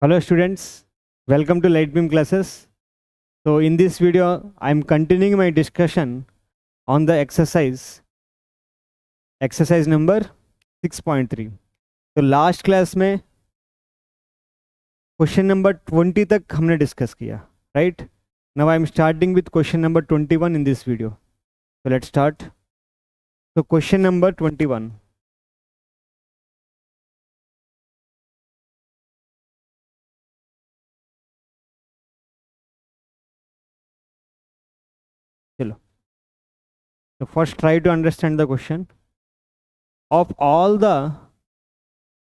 Hello students, welcome to Lightbeam classes. So in this video, I am continuing my discussion on the exercise number 6.3. तो last class में question number 20 तक हमने discuss किया, right? Now I am starting with question number 21 in this video. So let's start. So question number 21. चलो. So first try to understand the question. Of all the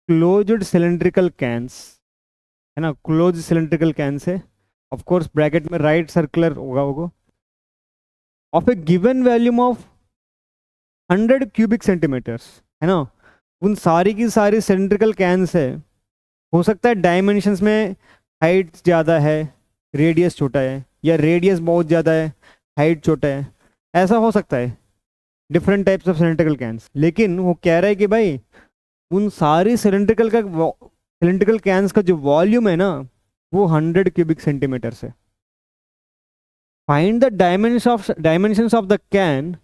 closed cylindrical cans, है ना, close cylindrical can से, of course bracket में right circular होगा वो, of a given volume of 100 cubic centimetres, है ना, उन सारी की सारी सिलेंड्रिकल कैन से हो सकता है डायमेंशंस में हाइट ज़्यादा है, रेडियस छोटा है, या रेडियस बहुत ज़्यादा है, हाइट छोटा है, ऐसा हो सकता है different types of cylindrical cans. लेकिन वो कह रहा है कि भाई उन सारी सिलेंड्रिकल कैंस का जो वॉल्यूम है ना, वो 100 क्यूबिक सेंटीमीटर से. Find the dimensions of the can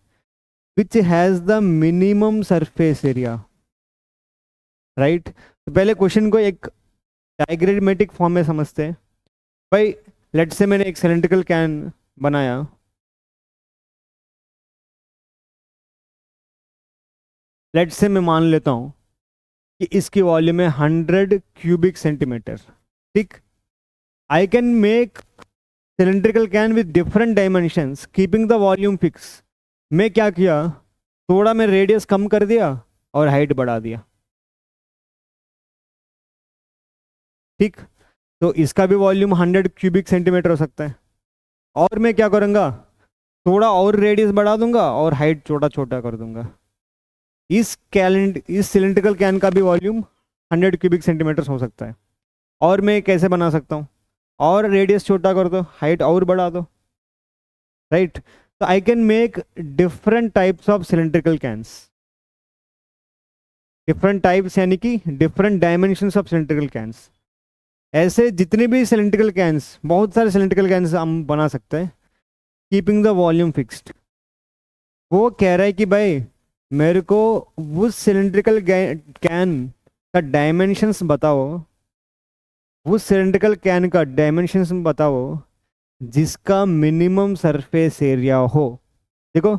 which has the minimum surface area, right? तो पहले क्वेश्चन को एक डायग्रामेटिक फॉर्म में समझते हैं. भाई लेट्स से मैंने एक सिलेंड्रिकल कैन बनाया, लेट्स से मैं मान लेता हूं कि इसकी वॉल्यूम है 100 क्यूबिक सेंटीमीटर, ठीक? आई can make cylindrical can with different dimensions keeping the volume fix. मैं क्या किया, थोड़ा मैं रेडियस कम कर दिया और हाइट बढ़ा दिया, ठीक? तो इसका भी वॉल्यूम 100 क्यूबिक सेंटीमीटर हो सकता है. और मैं क्या करूँगा, थोड़ा और रेडियस बढ़ा दूंगा और हाइट छोटा छोटा कर दूंगा. इस सिलेंड्रिकल कैन का भी वॉल्यूम 100 क्यूबिक सेंटीमीटर हो सकता है. और मैं कैसे बना सकता हूँ, और रेडियस छोटा कर दो, हाइट और बढ़ा दो, राइट? तो I can make different types of cylindrical cans. Different types यानी कि different dimensions of cylindrical cans. ऐसे जितने भी सिलेंड्रिकल कैंस, बहुत सारे सिलेंड्रिकल कैंस हम बना सकते हैं कीपिंग द वॉल्यूम फिक्स्ड. वो कह रहा है कि भाई मेरे को उस सिलेंड्रिकल कैन का डायमेंशंस बताओ, उस सिलेंड्रिकल कैन का डायमेंशंस बताओ जिसका मिनिमम सरफेस एरिया हो. देखो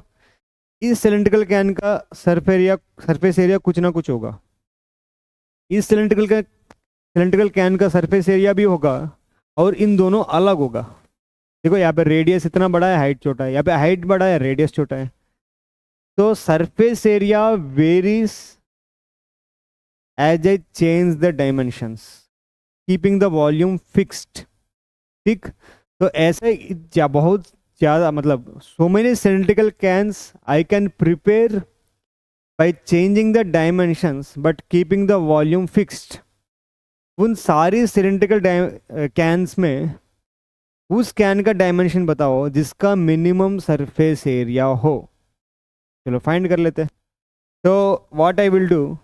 इस सिलेंड्रिकल कैन का सरफेस एरिया कुछ ना कुछ होगा. इस सिलेंड्रिकल कैन का सरफेस एरिया भी होगा और इन दोनों अलग होगा. देखो यहाँ पे रेडियस इतना बड़ा है, हाइट छोटा है, यहाँ पे हाइट बड़ा है, रेडियस छोटा है. तो surface area varies as I change the dimensions keeping the volume fixed, ठीक? तो ऐसे बहुत ज़्यादा, मतलब so many cylindrical cans I can prepare by changing the dimensions but keeping the volume fixed. उन सारी सिलेंड्रिकल कैन्स में उस कैन का डायमेंशन बताओ जिसका मिनिमम सरफेस एरिया हो. चलो फाइंड कर लेते हैं. तो what I will do,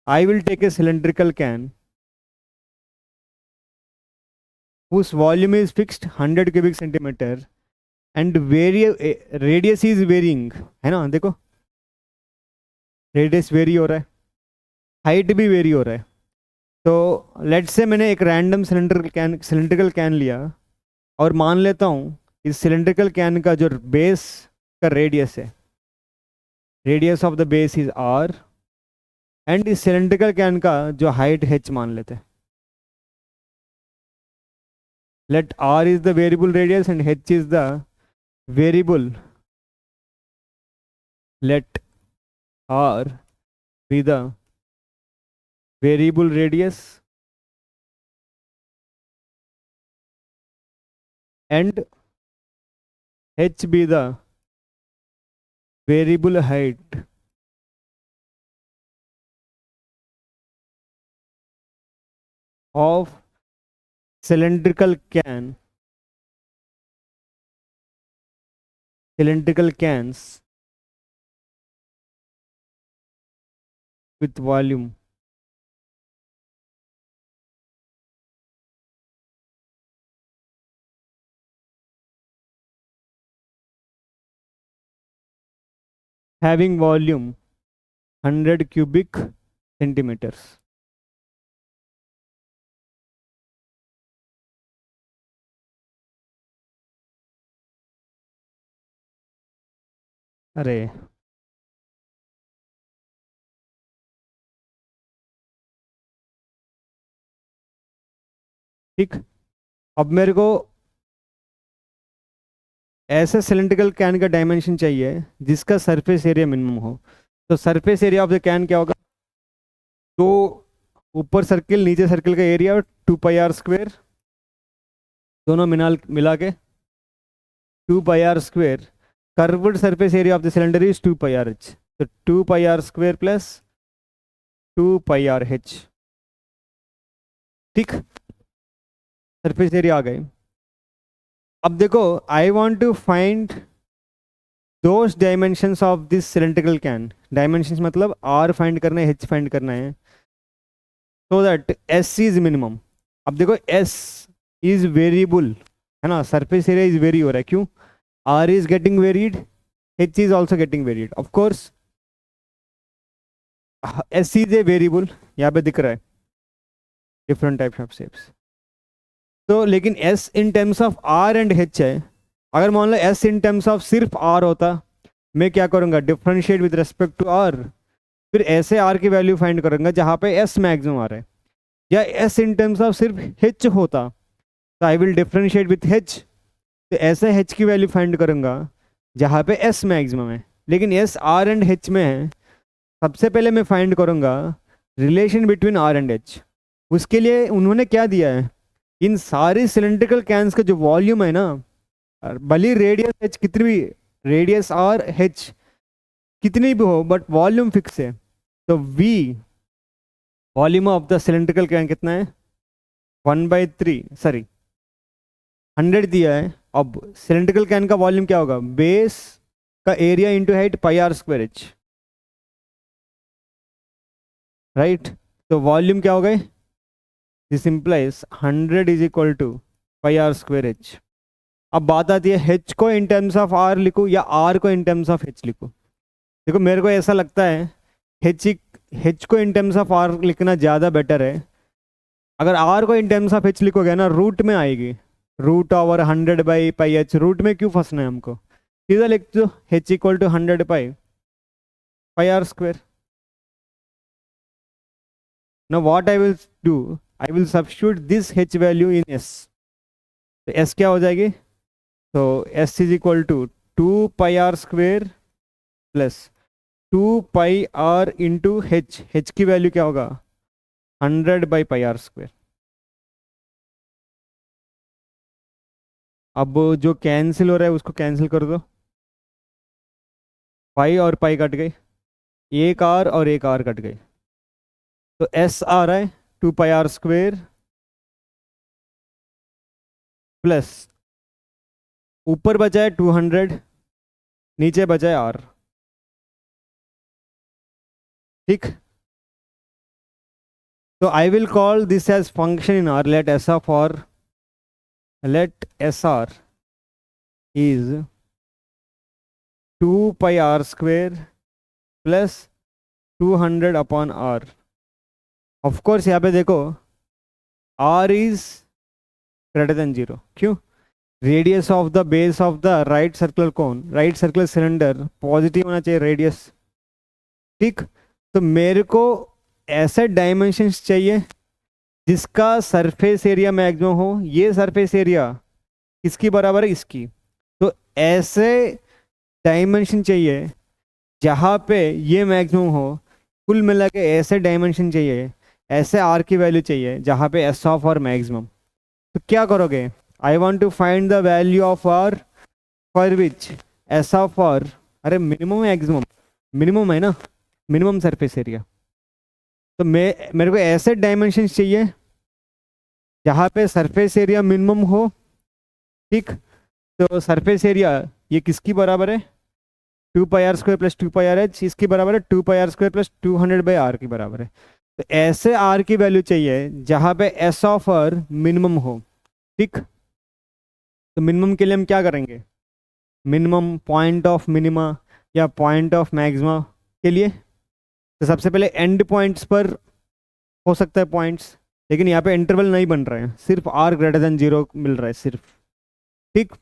I will take a cylindrical can whose volume is fixed 100 cubic centimeter and radius is varying, है ना? देखो रेडियस वेरी हो रहा है, हाइट भी वेरी हो रहा है. तो लेट्स से मैंने एक रैंडम सिलेंड्रिकल कैन लिया और मान लेता हूँ इस सिलेंड्रिकल कैन का जो बेस का रेडियस है, radius of the base is r, and इस सिलेंड्रिकल कैन का जो हाइट h मान लेते हैं. Let r is the variable radius and h is the variable. Let r be the variable radius and h be the variable height of cylindrical cans with volume having volume 100 cubic centimetres. अरे ठीक, अब मेरे को ऐसे cylindrical can का dimension चाहिए जिसका surface area minimum हो। तो surface area of the can क्या होगा? तो ऊपर सर्किल नीचे सर्किल का एरिया 2 पाई r स्क्वेयर, दोनों मिला के 2 pi r square. Curved surface area of the cylinder is 2 pi r h। तो 2 pi r square plus 2 pi r h। ठीक, सरफेस एरिया आ गए। अब देखो, I want to find those dimensions of this cylindrical can. Dimensions मतलब r find करना है, h find करना है, so that s is minimum. अब देखो s इज वेरिएबल है ना, सरफेस एरिया इज वेरी हो रहा है, क्यों? r is getting varied, h is also getting varied, of course s is a variable, यहाँ पे दिख रहा है डिफरेंट टाइप्स ऑफ शेप्स। तो लेकिन s in terms of r and h है। अगर मान लो s इन टर्म्स ऑफ सिर्फ r होता, मैं क्या करूँगा? Differentiate with respect to r, फिर ऐसे r की वैल्यू फाइंड करूँगा जहाँ पे s मैक्सिमम आ रहा है। या s इन टर्म्स ऑफ सिर्फ h होता तो I will differentiate with h, तो ऐसे h की वैल्यू फाइंड करूँगा जहाँ पे s मैक्सिमम है। लेकिन s r एंड h में है, सबसे पहले मैं फाइंड करूँगा relation between r and h। उसके लिए उन्होंने क्या दिया है, इन सारे सिलेंड्रिकल कैंस का जो वॉल्यूम है ना, भले रेडियस h कितनी भी, रेडियस r h कितनी भी हो, बट वॉल्यूम फिक्स है। तो v volume of the cylindrical can कितना है? 1/3, सॉरी 100 दिया है। अब सिलेंड्रिकल कैन का वॉल्यूम क्या होगा? बेस का area into height πr²h, right? तो वॉल्यूम क्या हो गए? This implies 100 is equal to πr²h। अब बात आती है h को इन टर्म्स ऑफ r लिखूं या r को इन टर्म्स ऑफ h लिखूं। देखो मेरे को ऐसा लगता है h को इन टर्म्स ऑफ r लिखना ज़्यादा बेटर है। अगर r को इन टर्म्स ऑफ h लिखोगे ना, रूट में आएगी, √100/πh। रूट में क्यों फंसना है हमको? सीधा लिख दो h equal to 100/πr²। Now what I will do, I will substitute this h value in s। तो s क्या हो जाएगी? तो s is equal to 2 πr² plus 2 πr into h की वैल्यू क्या होगा? 100/πr²। अब जो कैंसिल हो रहा है उसको कैंसिल कर दो, पाई और पाई कट गई, एक r और एक r कट गई, तो s आ रहा है 2 πr² प्लस ऊपर बचा है 200, नीचे बचा है r। ठीक, तो I will call this as function in r। Let s of r, let sr is 2 πr² plus 200/r। Of course यहाँ पे देखो r इज ग्रेटर देन 0, क्यों? Radius of the base of the right circular cone, right circular cylinder positive होना चाहिए radius. ठीक, तो मेरे को ऐसे डायमेंशंस चाहिए जिसका सरफेस एरिया मैक्सिमम हो। ये सरफेस एरिया किसकी बराबर है? इसकी। तो ऐसे डायमेंशन चाहिए जहाँ पे ये मैक्सिमम हो। कुल मिला के ऐसे डायमेंशन चाहिए, ऐसे आर की वैल्यू चाहिए जहाँ पे एस ऑफ आर मैक्सिमम। तो क्या करोगे? I want to find the value of r for which s of r, अरे मिनिमम मैक्सिमम, मिनिमम है ना, मिनिमम सरफेस एरिया। तो मेरे को ऐसे डायमेंशन चाहिए जहाँ पे सरफेस एरिया मिनिमम हो। ठीक, तो सरफेस एरिया ये किसकी बराबर है? 2 πr² प्लस 2 πr/h, इसकी बराबर है 2 πr² प्लस 200/r की बराबर है। तो ऐसे r की वैल्यू चाहिए जहाँ पे s ऑफ r मिनिमम हो। ठीक, तो मिनिमम के लिए हम क्या करेंगे? मिनिमम, पॉइंट ऑफ मिनिमा, या पॉइंट ऑफ मैक्सिमा के लिए, तो सबसे पहले एंड पॉइंट्स पर हो सकता है पॉइंट्स, लेकिन यहाँ पे इंटरवल नहीं बन रहे हैं, सिर्फ r ग्रेटर देन 0 मिल रहा है सिर्फ। ठीक,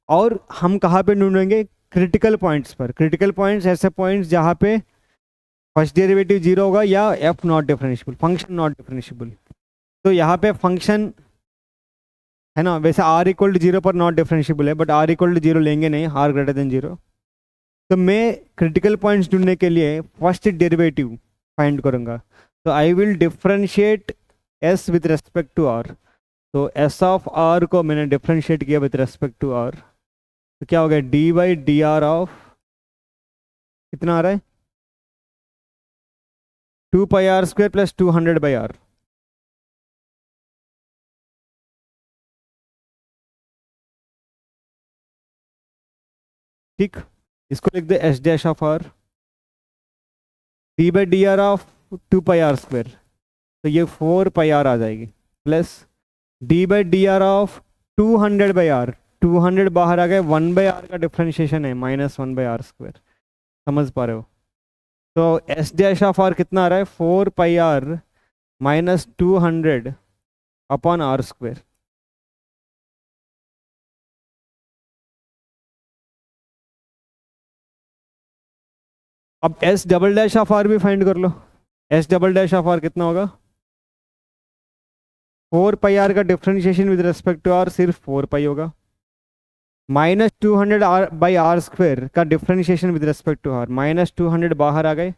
और हम कहाँ पे ढूंढेंगे? क्रिटिकल पॉइंट्स पर। क्रिटिकल पॉइंट्स ऐसे पॉइंट्स जहाँ पे फर्स्ट डेरिवेटिव 0 होगा या f not differentiable, function not differentiable. तो यहाँ पे फंक्शन है ना, वैसे r इक्वल टू 0 पर नॉट डिफरेंशिएबल है, बट r इक्वल टू 0 लेंगे नहीं, r ग्रेटर देन 0। तो मैं क्रिटिकल पॉइंट्स ढूंढने के लिए फर्स्ट डेरिवेटिव फाइंड करूंगा, तो I will differentiate s with respect to r। तो s ऑफ r को मैंने डिफरेंशिएट किया विथ रेस्पेक्ट टू r, तो क्या हो गया? D by d r of कितना आ रहा है? 2πr² plus 200/r। ठीक, इसको लिख दे s dash of r, d by d r of 2πr², तो ये 4πr आ जाएगी, plus d by d r of 200/r, 200 बाहर आ गए, 1/r का डिफ्रेंशिएशन है -1/r²। समझ पा रहे हो? तो एस डैश ऑफ r कितना आ रहा है? 4πr minus 200 upon r²। अब s double dash of r भी फाइंड कर लो। S double dash of r कितना होगा? 4πr का differentiation with respect to r सिर्फ 4π होगा, -200/r² का differentiation with respect to r, -200 बाहर आ गए,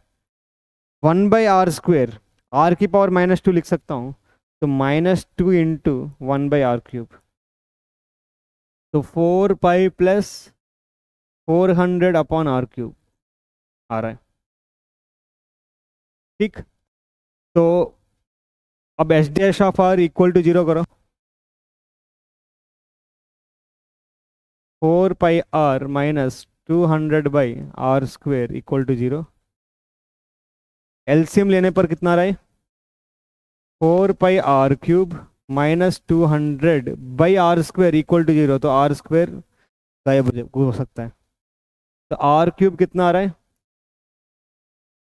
1/r², r की पावर -2 लिख सकता हूँ, तो -2 इंटू 1/r³, तो 4π प्लस 400 अपॉन r³ आ रहा है। ठीक, तो अब s dash of r equal to 0 करो, 4πr minus 200/r² equal to 0। LCM लेने पर कितना आ रहा है? 4πr³ minus 200/r² equal to 0, तो r² गायब हो सकता है, तो r³ कितना आ रहा है?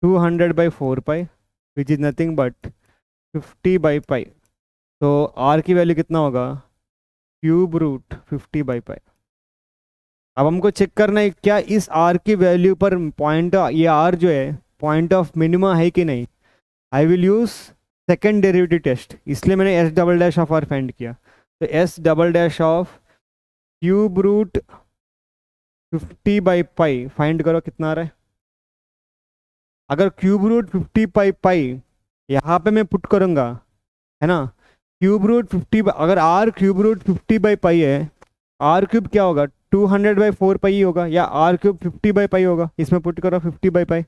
200/4π विच इज नथिंग बट 50/π। तो r की वैल्यू कितना होगा? √50/π। अब हमको चेक करना है क्या इस r की वैल्यू पर पॉइंट, ये r जो है पॉइंट ऑफ मिनिमा है कि नहीं। I will use second derivative test, इसलिए मैंने s double dash of r find किया। तो s double dash of √50/π find करो कितना आ रहा है। अगर √50/π यहाँ पे मैं पुट करूँगा, है ना, √50, अगर r √50/π है, r³ क्या होगा? 200/4π ही होगा, या r³ 50/π होगा, इसमें पुट करो 50/π।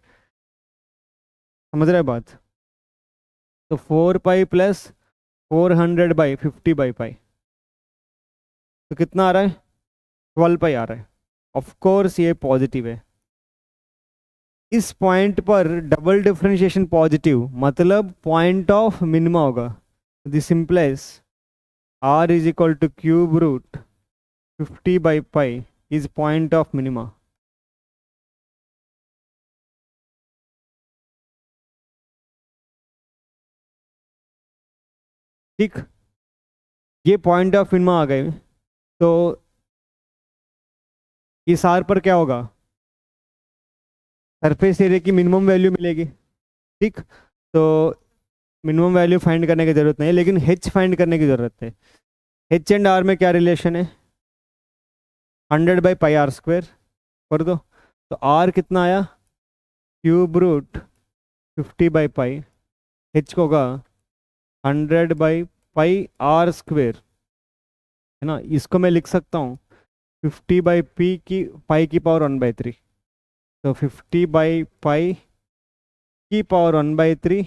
समझ रहे बात? तो 4π प्लस 400/50/π, तो कितना आ रहा है? 12π आ रहा है। ऑफ कोर्स ये पॉजिटिव है। इस पॉइंट पर डबल डिफरेंशिएशन पॉजिटिव, मतलब पॉइंट ऑफ मिनिमा होगा। This implies r is equal to √50/π is point of minima. ठीक, ये पॉइंट ऑफ मिनिमा आ गए, तो इस r पर क्या होगा? सरफेस एरिया की मिनिमम वैल्यू मिलेगी। ठीक, तो मिनिमम वैल्यू फाइंड करने की ज़रूरत नहीं है, लेकिन h फाइंड करने की ज़रूरत है। h एंड r में क्या रिलेशन है? 100/πr² कर दो, तो r कितना आया? √50/π, h को होगा 100/πr², है ना। इसको मैं लिख सकता हूँ 50/p की पाई की पावर 1/3, तो 50/π की पावर 1/3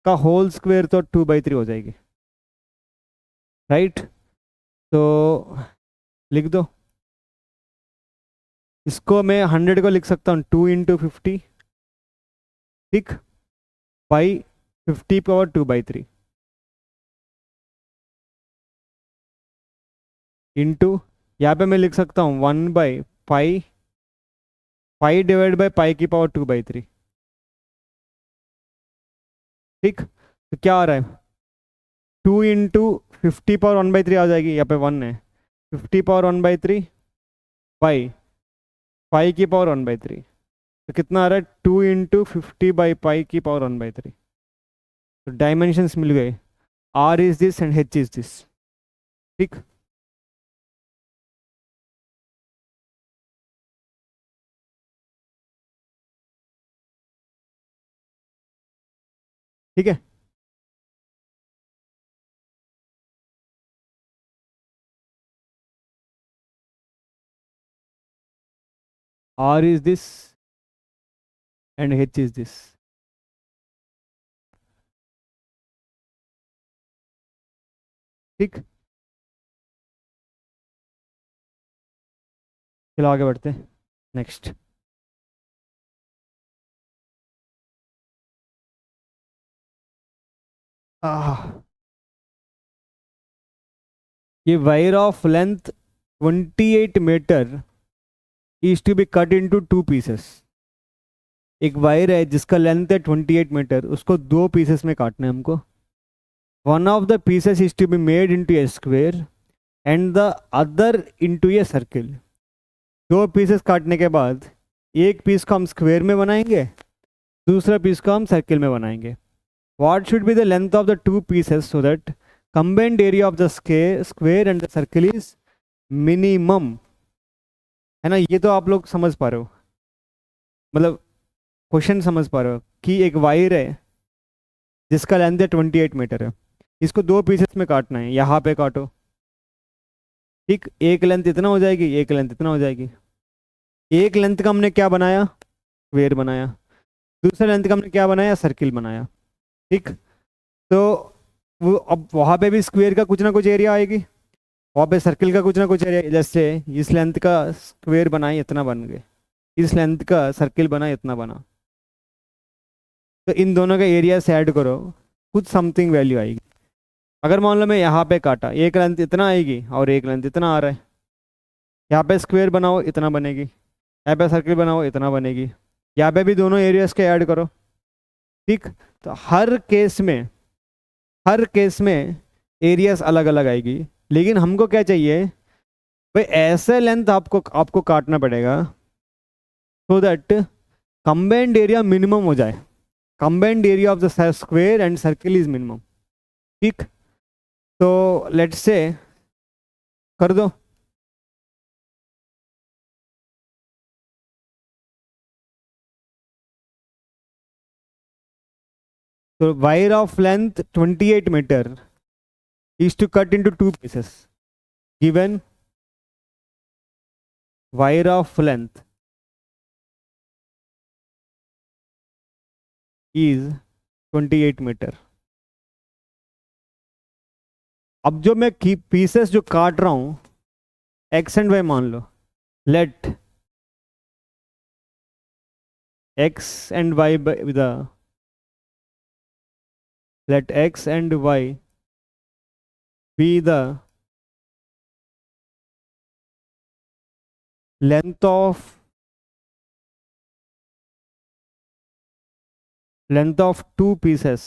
का होल स्क्वायर, तो 2/3 हो जाएगी, राइट। तो लिख दो, इसको मैं 100 को लिख सकता हूँ 2 इंटू 50, ठीक, बाई 50 पावर 2/3 इंटू, यहाँ पे मैं लिख सकता हूँ 1/π फाइव डिवाइड बाई पाई की पावर 2/3। ठीक, तो क्या आ रहा है, 2 × 50 पावर 1/3 आ जाएगी, यहाँ पे 1 है, 50 पावर 1/3 बाई 5 की पावर 1/3। तो कितना आ रहा है, 2 × 50/पाई की पावर 1/3। तो डायमेंशंस मिल गए, r is this and h is this. ठीक, ठीक है। R is this and h is this. ठीक, चलो आगे बढ़ते हैं, नेक्स्ट। आह, ये wire of length 28 metre is to be cut into 2 pieces. एक वायर है जिसका लेंथ है 28 मीटर, उसको 2 पीसेस में काटना है हमको। One of the pieces is to be made into a square and the other into a circle. 2 pieces काटने के बाद एक पीस को हम स्क्वायर में बनाएंगे, दूसरा पीस को हम सर्किल में बनाएंगे। What should be the length of the 2 pieces so that combined area of the square and the circle is minimum. है ना, ये तो आप लोग समझ पा रहे हो, मतलब क्वेश्चन समझ पा रहे हो कि एक वायर है जिसका लेंथ है 28 मीटर है, इसको 2 पीसेस में काटना है, यहाँ पे काटो। ठीक, एक लेंथ इतना हो जाएगी, एक लेंथ इतना हो जाएगी। एक लेंथ का हमने क्या बनाया, स्क्वायर बनाया, दूसरे लेंथ का हमने क्या बनाया, सर्किल बनाया। ठीक, तो वो अब वहाँ पे भी स्क्वायर का कुछ ना कुछ एरिया आएगी, वहाँ पे सर्किल का कुछ ना कुछ एरिया। जैसे इस लेंथ का स्क्वायर बनाए इतना बन गए, इस लेंथ का सर्किल बना इतना बना, तो इन दोनों का एरिया से ऐड करो, कुछ समथिंग वैल्यू आएगी। अगर मान लो मैं यहाँ पे काटा, एक लेंथ इतना आएगी और एक लेंथ इतना आ रहा है, यहाँ पे स्क्वायर बनाओ इतना बनेगी, यहाँ पे सर्किल बनाओ इतना बनेगी, यहाँ पे भी दोनों एरियाज के ऐड करो। ठीक, तो हर केस में एरियाज अलग अलग आएगी, लेकिन हमको क्या चाहिए भाई, ऐसे लेंथ आपको आपको काटना पड़ेगा so that combined area minimum हो जाए। Combined area of the square and circle is minimum. ठीक, तो लेट्स से कर दो। तो wire of length 28 metre is to cut into 2 pieces. Given wire of length is 28 metre. अब जो मैं पीसेस जो काट रहा हूं, एक्स एंड वाई मान लो, let x and y the let x and y be the length of 2 pieces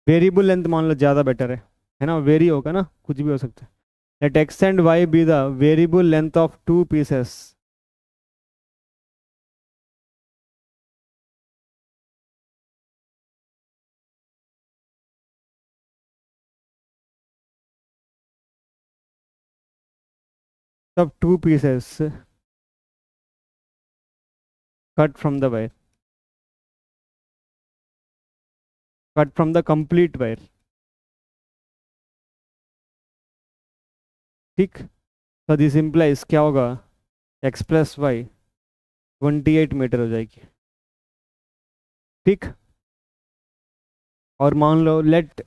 variable length मान लो, ज़्यादा बेटर है ना, वेरी होगा ना, कुछ भी हो सकता है। Let x and y be the variable length of 2 pieces of 2 pieces cut from the wire, cut from the complete wire। ठीक, तो दिस इम्प्लाइज क्या होगा, एक्स प्लस वाई 28 मीटर हो जाएगी। ठीक, और मान लो late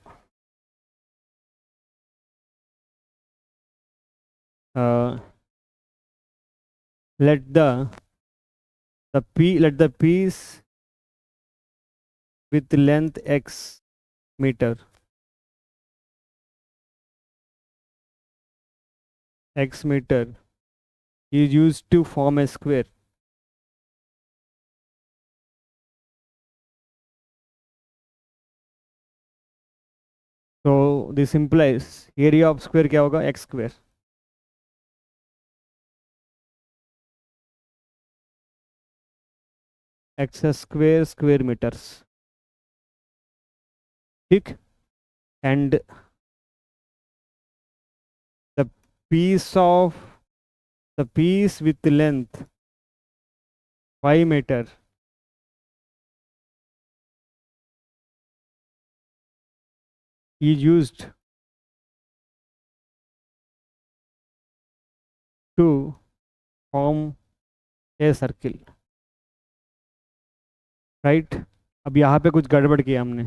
let the piece with length x meter x meter is used to form a square. So this implies area of square क्या होगा, x square. x square square meters. ठीक. And the piece with length y meter is used to form a circle. Right. अब यहाँ पे कुछ गड़बड़ किया हमने.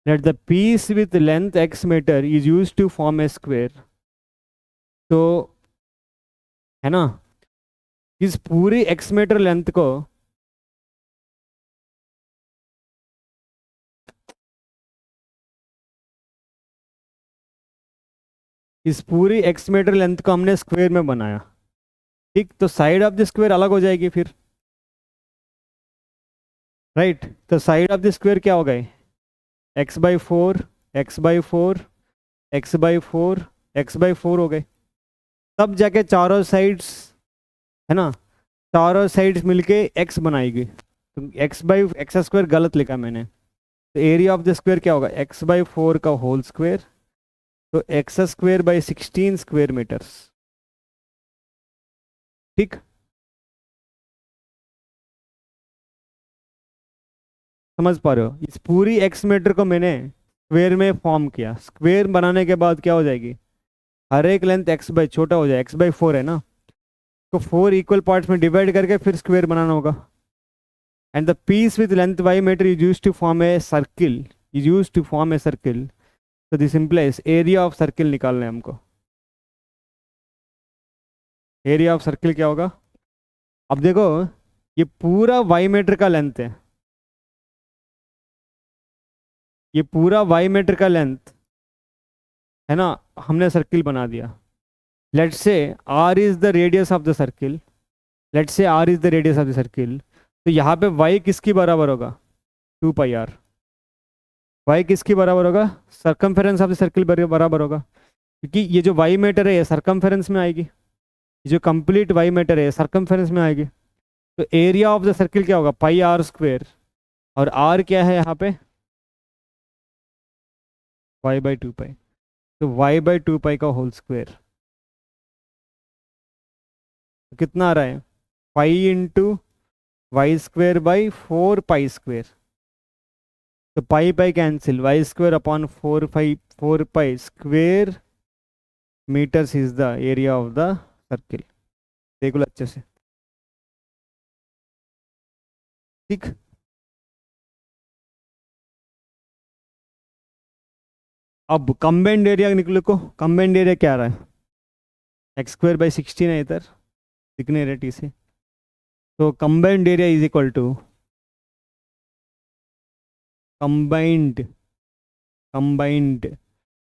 Let the piece with length x metre is use to form a square. तो है ना, इस पूरी x मीटर लेंथ को x मीटर लेंथ को हमने स्क्वेयर में बनाया. ठीक. तो साइड ऑफ द स्क्वेयर अलग हो जाएगी फिर. राइट. तो साइड ऑफ द स्क्वेयर क्या हो गए, x/4 x/4 x/4 x/4 हो गए. तब जाके चारों साइड्स, है ना, चारों साइड्स मिलके x बनाएगी. तो x स्क्वायर गलत लिखा मैंने. तो एरिया ऑफ द स्क्वायर क्या होगा, x/4 का होल स्क्वायर. तो x²/16 स्क्वायर मीटर्स. ठीक. समझ पा रहे हो, इस पूरी x मीटर को मैंने स्क्वेयर में फॉर्म किया. स्क्वेयर बनाने के बाद क्या हो जाएगी, हर एक लेंथ x/ छोटा हो जाए, x/4 है ना, तो 4 इक्वल पार्ट्स में डिवाइड करके फिर स्क्वेयर बनाना होगा. And the piece with length y metre is use to form a circle. तो this implies area of circle निकालना है हमको. एरिया ऑफ सर्किल क्या होगा, अब देखो ये पूरा y मीटर का लेंथ है. ये पूरा y मीटर का लेंथ है ना, हमने सर्किल बना दिया. Let's say r is the radius of the circle. तो यहाँ पे y किसकी बराबर होगा, 2πr. y किसकी बराबर होगा, सर्कमफेरेंस ऑफ द सर्किल बराबर होगा. क्योंकि ये जो y मीटर है ये सर्कमफेरेंस में आएगी, ये जो कंप्लीट y मीटर है ये सर्कमफेरेंस में आएगी. तो एरिया ऑफ द सर्किल क्या होगा, πr². और r क्या है यहाँ पे, y/2π. तो y/2π का होल स्क्वायर कितना आ रहा है, पाई इंटू y²/4π². तो pi cancel, y² / 4π² metres is the area of the circle. देख लो अच्छे से. ठीक. अब कंबाइंड एरिया निकलो को. कंबाइंड एरिया क्या आ रहा है, x²/16 है इधर, दिखने रेटी से. तो combined area is equal to combined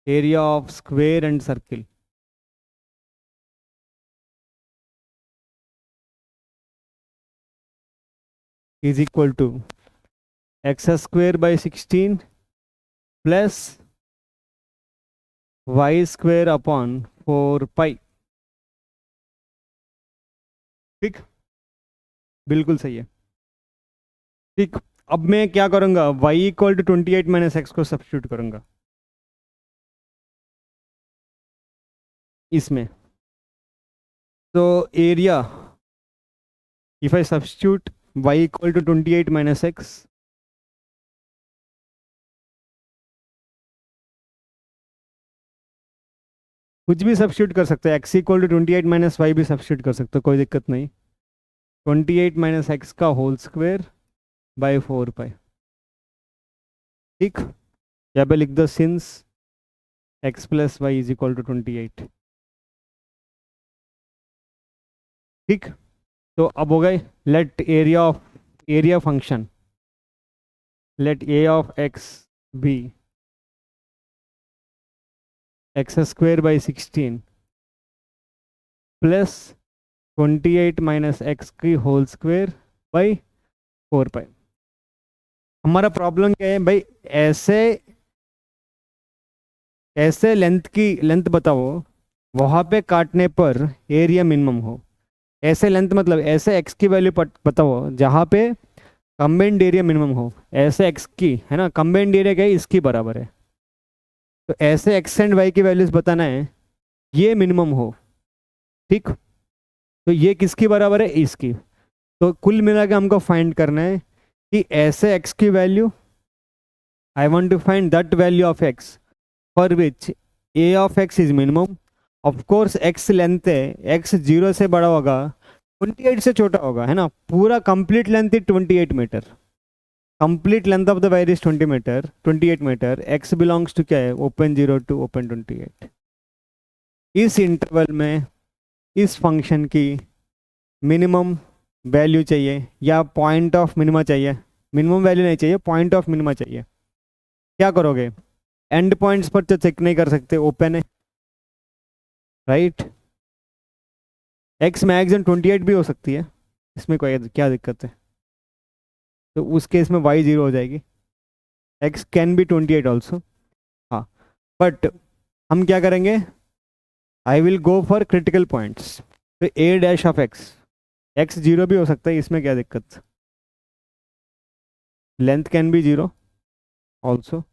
area of square and circle. Is equal to x² / 16 plus y²/4π. ठीक. बिल्कुल सही है. ठीक. अब मैं क्या करूंगा, y = 28 - x को सब्स्टिट्यूट करूंगा इसमें. तो area, if I substitute y = 28 - x, कुछ भी सब्स्टिट्यूट कर सकते हैं, x = 28 - y भी सब्स्टिट्यूट कर सकते हो, कोई दिक्कत नहीं. 28 - x का होल स्क्वायर बाय 4π. ठीक. यहाँ पे लिख दो सिंस x + y = 28. ठीक. तो अब हो गए, let area function, let a of x be x² / 16 plus 28 minus x की होल स्क्वायर बाई 4 पाई। हमारा प्रॉब्लम क्या है भाई, ऐसे ऐसे लेंथ बताओ वहाँ पे काटने पर एरिया मिनिमम हो। ऐसे लेंथ मतलब ऐसे एक्स की वैल्यू बताओ जहाँ पे कंबाइंड एरिया मिनिमम हो। ऐसे एक्स की है ना, कंबाइंड एरिया क्या है, इसकी बराबर है। तो ऐसे एक्स एंड वाई की वैल्यूज बताना है, ये मिनिमम हो। ठीक, तो ये किसकी बराबर है, इसकी। तो कुल मिला के हमको फाइंड करना है कि ऐसे एक्स की वैल्यू, I want to find that value of x for which a of x is minimum. Of course x length है, एक्स 0 से बड़ा होगा, 28 से छोटा होगा, है ना। पूरा complete length is 28 metre. Complete length of the wire is 20 metre, 28 metre. X belongs to क्या है, ओपन 0 टू ओपन 28। इस इंटरवल में इस फंक्शन की मिनिमम वैल्यू चाहिए या पॉइंट ऑफ मिनिमा चाहिए। मिनिमम वैल्यू नहीं चाहिए, पॉइंट ऑफ मिनिमा चाहिए। क्या करोगे, एंड पॉइंट्स पर तो चेक नहीं कर सकते, ओपन है, राइट। एक्स मैक्सिमम 28 भी हो सकती है, इसमें कोई क्या दिक्कत है। तो उस केस में वाई 0 हो जाएगी। X can be 28 also. हाँ, बट हम क्या करेंगे, I will go for critical points. तो A dash of x, x 0 भी हो सकता है, इसमें क्या दिक्कत। Length can be 0 also.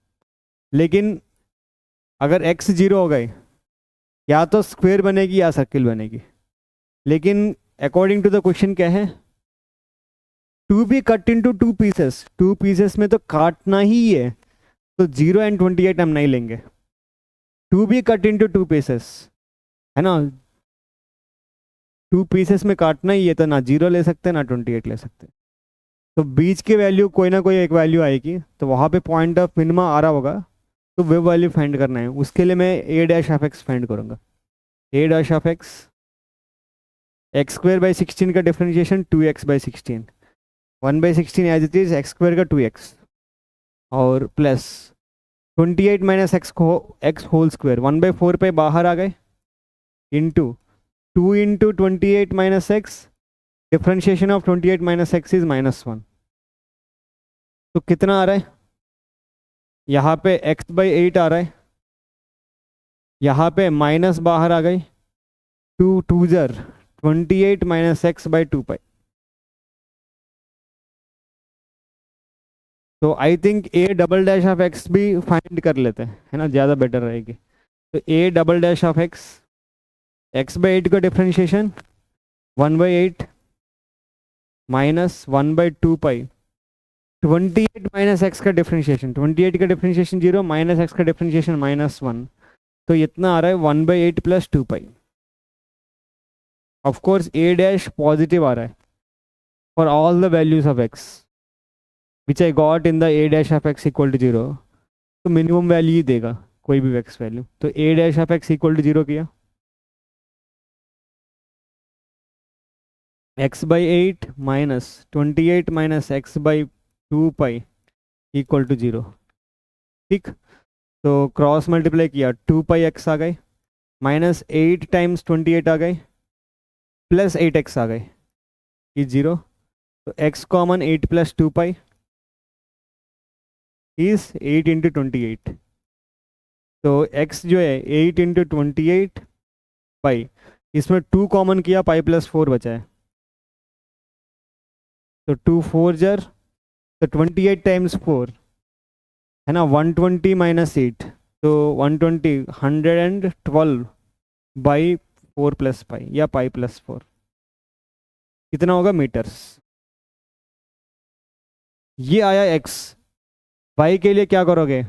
लेकिन अगर एक्स 0 हो गए, या तो स्क्वायर बनेगी या सर्किल बनेगी। लेकिन अकॉर्डिंग टू द क्वेश्चन क्या है, to be cut into 2 pieces, 2 pieces में तो काटना ही है। तो 0 एंड 28 हम नहीं लेंगे। To be cut into 2 pieces, है ना, 2 पीसेस में काटना ही है, तो ना 0 ले सकते ना 28 ले सकते। तो बीच के वैल्यू कोई ना कोई एक वैल्यू आएगी, तो वहाँ पे पॉइंट ऑफ मिनिमा आ रहा होगा, तो वो वैल्यू फाइंड करना है। उसके लिए मैं a dash of x find करूँगा। A dash of x, x square by 16 का differentiation 2x/16, 1/16 as it is, x square का 2x, और plus 28 minus x whole square 1/4 पे बाहर आ गए, into 2 into 28 minus x, differentiation of 28 minus x is -1। तो कितना आ रहा है, यहाँ पे x/8 आ रहा है, यहाँ पे माइनस बाहर आ गई, 2 2 28 माइनस x/2 पाई। तो I think A double dash of x भी फाइंड कर लेते हैं, है ना, ज़्यादा बेटर रहेगी। तो A double dash of x, x/8 का differentiation 1/8 minus 1/2 pi, 28 minus x का डिफ्रेंशिएशन, 28 का डिफ्रेंशिएशन 0, माइनस एक्स का डिफ्रेंशिएशन -1। तो इतना आ रहा है 1/8 plus 2 pi. Of course A dash positive आ रहा है for all the values of x which I got in the a dash of x equal to 0। तो मिनिमम वैल्यू ही देगा कोई भी एक्स वैल्यू। तो A dash of x equal to 0 किया, x/8 minus 28 minus x/2 pi equal to 0। ठीक, तो cross multiply किया, 2 पाई x आ गए, माइनस 8 टाइम्स 28 आ गए, प्लस 8x आ गए, ये 0। तो x common, 8 plus 2 pi is 8 into 28। तो x जो है 8 इंटू 28 पाई, इसमें 2 कॉमन किया, पाई प्लस 4 बचा है। तो 2 4 तो 28 टाइम्स 4, है ना, 120 माइनस 8, तो 120, 112/4 प्लस पाई या पाई प्लस 4, कितना होगा मीटर्स। ये आया x। y के लिए क्या करोगे, है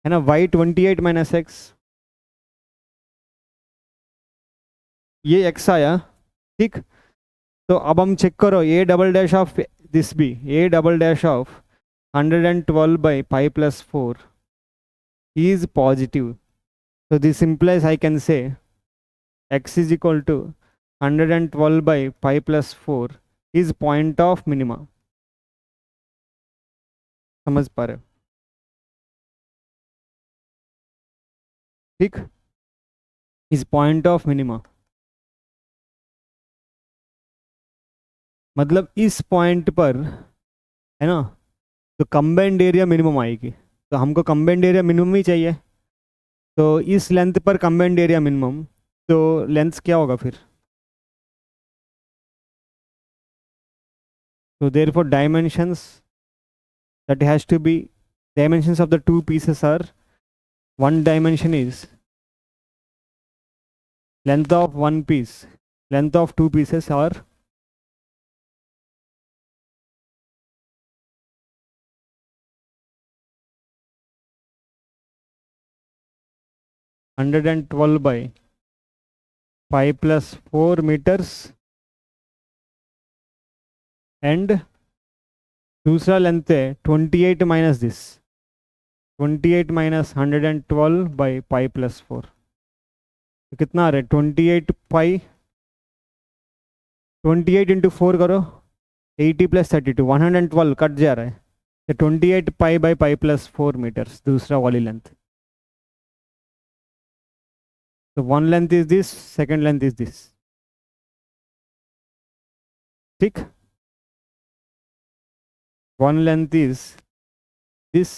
ना, y 28 माइनस एक्स, ये x आया। ठीक, तो अब हम चेक करो, A double dash of this भी, ए डबल डैश ऑफ 112/पाई plus 4 is positive. So this implies I can say x is equal to 112/pi plus 4 is point of minima. समझ पा रहे हो, ठीक, is point of minima. मतलब इस point पर, है ना, तो कंबाइंड एरिया मिनिमम आएगी, तो हमको कंबाइंड एरिया मिनिमम ही चाहिए, तो इस लेंथ पर कंबाइंड एरिया मिनिमम, तो लेंथ क्या होगा फिर? तो therefore dimensions that has to be, dimensions of the two pieces are, one dimension is length of one piece, length of two pieces are 112 by 5 plus 4 meters, and दूसरा length है 28 minus this, 28 minus 112 by pi plus 4, तो कितना आ रहा है? 28 पाई, 28 into 4 करो, 80 plus 32, 112 cut जा रहा है, तो 28 pi by pi plus 4 metres दूसरा वाली लेंथ। तो one length is this, second length is this, ठीक। One length is this,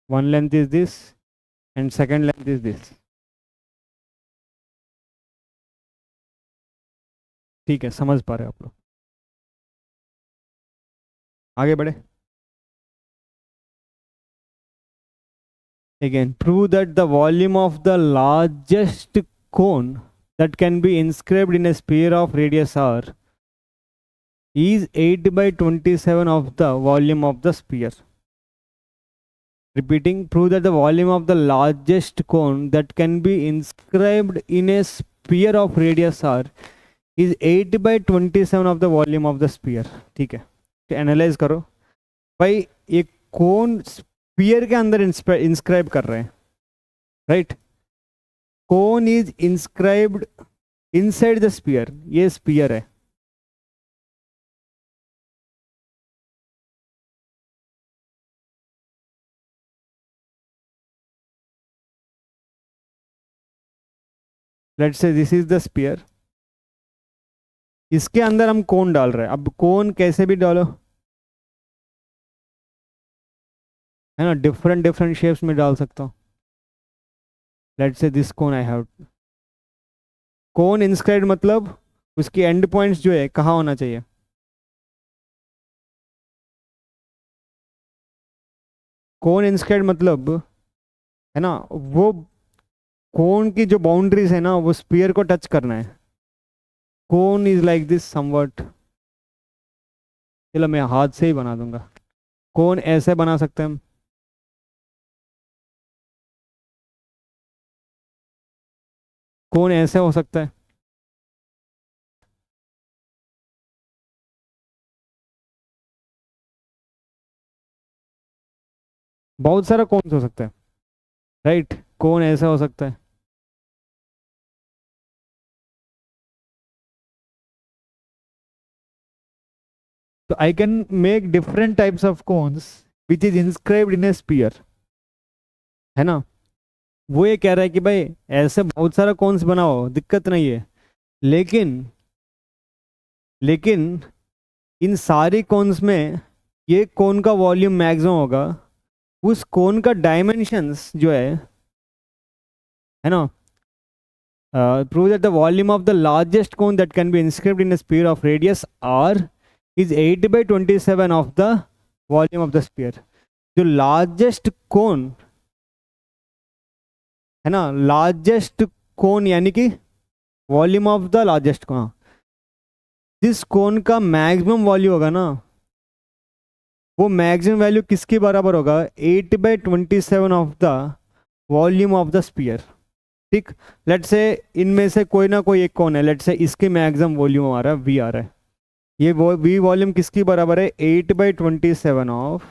one length is this and second length is this, ठीक है, समझ पा रहे हो आप लोग? आगे बढ़े। Again, prove that the volume of the largest cone that can be inscribed in a sphere of radius r is 8 by 27 of the volume of the sphere. Repeating, prove that the volume of the largest cone that can be inscribed in a sphere of radius r is 8 by 27 of the volume of the sphere. ठीक है, तो analyse करो भाई, एक कोन spear के अंदर inscribe कर रहे हैं, right? Cone is inscribed inside the sphere, ये स्पीयर है, let's say this is the sphere, इसके अंदर हम कोन डाल रहे हैं। अब कोन कैसे भी डालो, है ना, डिफरेंट डिफरेंट शेप्स में डाल सकता हूँ। Let's say this cone I have, cone inscribed मतलब उसकी एंड पॉइंट्स जो है कहाँ होना चाहिए? कोन इंस्क्राइब्ड मतलब, है ना, वो कोन की जो बाउंड्रीज है ना, वो स्पीयर को टच करना है। Cone is like this somewhat, चलो मैं हाथ से ही बना दूंगा। कोन ऐसे बना सकते हैं हम, कोन ऐसे हो सकता है, बहुत सारा कोन हो सकता है, राइट? कोन ऐसा हो सकता है, तो I can make different types of cones which is inscribed in a sphere, है ना। वो ये कह रहा है कि भाई ऐसे बहुत सारा कोन्स बनाओ, दिक्कत नहीं है, लेकिन लेकिन इन सारी कोन्स में ये कोन का वॉल्यूम मैक्सिमम होगा, उस कोन का डायमेंशंस जो है ना, prove that the volume of the largest cone that can be inscribed in a sphere of radius r is 8 by 27 of the volume of the sphere. जो लार्जेस्ट कोन है ना, लार्जेस्ट कोन यानी कि वॉल्यूम ऑफ द लार्जेस्ट कोन, जिस कोन का maximum value होगा ना, वो मैक्सिमम वैल्यू किसके बराबर होगा? 8 by 27 of the volume of the sphere, ठीक। लेट से इनमें से कोई ना कोई एक कौन है, लेट से इसके मैक्सिमम वॉल्यूम आ रहा है, वी आ रहा है, ये वी वॉल्यूम किसकी बराबर है? 8 by 27 of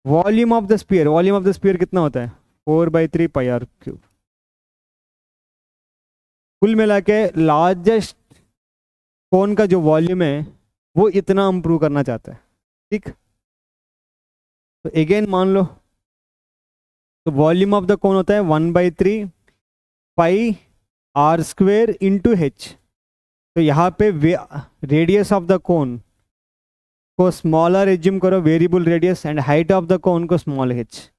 volume of the sphere. Volume of the sphere कितना होता है? 4/3 पाई आर क्यूब। कुल मिला के लार्जेस्ट कौन का जो वॉल्यूम है वो इतना हम प्रूव करना चाहते हैं, ठीक। तो अगेन मान लो तो वॉल्यूम ऑफ द कोन होता है 1/3 pi r square into h. तो यहाँ पे रेडियस ऑफ द कोन को स्मॉलर एज्यूम करो, variable radius, and height of the कोन को स्मॉल एच।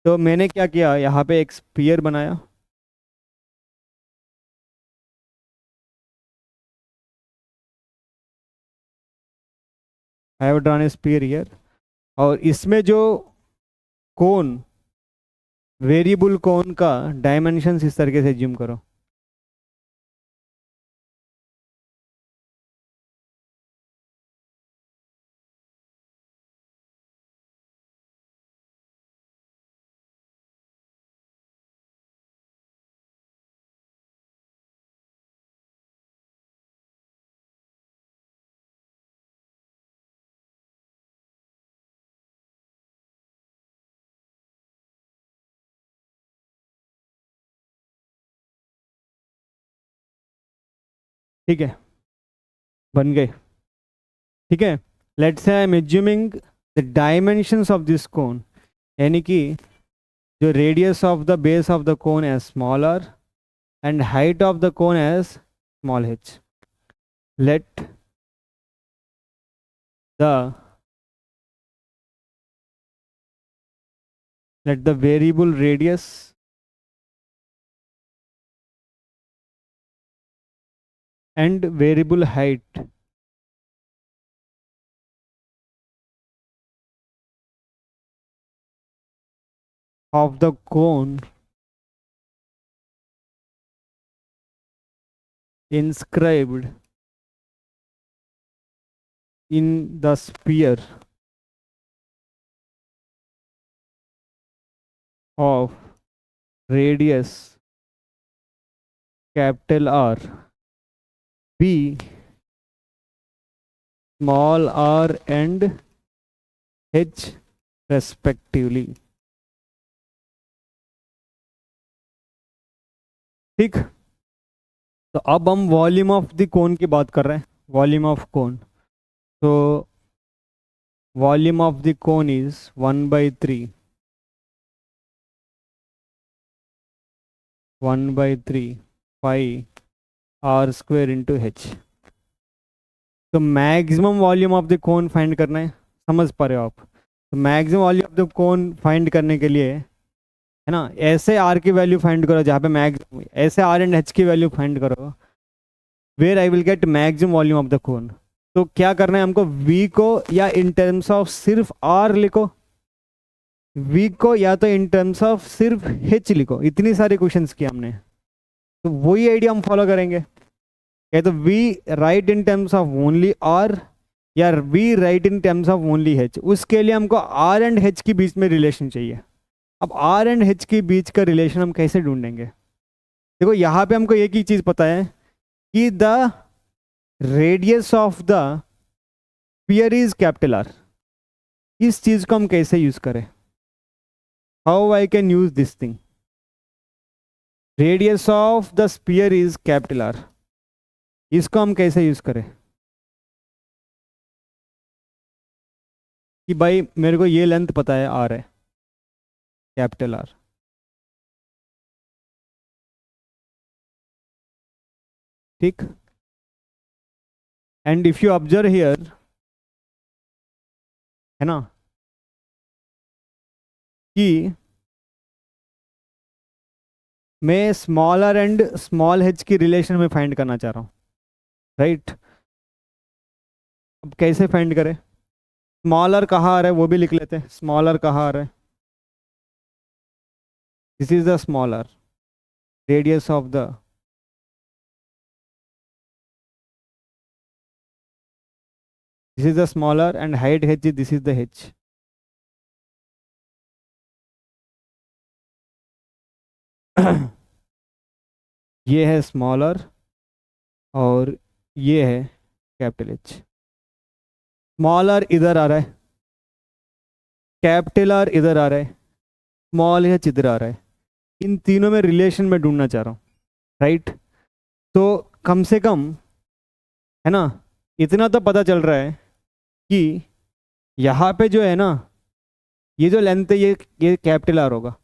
तो मैंने क्या किया, यहाँ पे एक स्फीयर बनाया, I have drawn A sphere here, और इसमें जो कोन, वेरिएबल कोन का डायमेंशंस इस तरीके से एज्यूम करो। ठीक है, बन गए। ठीक है, let's say I am assuming the dimensions of this cone, यानी कि जो radius of the base of the cone as smaller and height of the cone as small h। Let the variable radius and variable height of the cone inscribed in the sphere of radius capital R, B small r and h respectively। ठीक, तो अब हम volume of the कोन की बात कर रहे हैं, volume of cone. तो volume of the cone is 1/3 pi r square into h. तो maximum volume of the cone find करना है, समझ पा रहे हो आप? तो maximum volume of the cone find करने के लिए, है ना, ऐसे आर की वैल्यू फाइंड करो जहाँ पे मैक्स, ऐसे आर एंड एच की वैल्यू फाइंड करो where I will get maximum volume of the cone. तो क्या करना है हमको, वी को या इन टर्म्स ऑफ सिर्फ आर लिखो, वी को या तो इन टर्म्स ऑफ सिर्फ एच लिखो। इतनी सारे क्वेश्चंस किए हमने, तो वही आइडिया हम फॉलो करेंगे। या तो we write in terms of only r, या we write in terms of only h. उसके लिए हमको आर एंड एच के बीच में रिलेशन चाहिए। अब आर एंड एच के बीच का रिलेशन हम कैसे ढूंढेंगे? देखो यहाँ पे हमको एक ही चीज़ पता है कि the radius of the sphere is capital R. इस चीज़ को हम कैसे यूज़ करें? How I can use this thing? Radius of the sphere is capital R, इसको हम कैसे यूज़ करें कि भाई मेरे को ये लेंथ पता है, आर है, कैपिटल आर। ठीक, and if you observe here, है ना, कि मैं स्मॉलर एंड स्मॉल एच की रिलेशन में फाइंड करना चाह रहा हूँ, राइट? अब कैसे फाइंड करें? स्मॉलर कहाँ आ रहा है वो भी लिख लेते हैं। स्मॉलर कहाँ आ रहा है? This is the smaller, radius of the, this is the smaller and height h, this is the h। ये है स्मॉलर और ये है कैपिटल एच। स्मॉलर इधर आ रहा है, कैपिटल आर इधर आ रहा है, स्मॉल एच इधर आ रहा है। इन तीनों में रिलेशन में ढूंढना चाह रहा हूँ, राइट? तो कम से कम, है ना, इतना तो पता चल रहा है कि यहाँ पे जो है ना, ये जो लेंथ है ये कैपिटल आर होगा,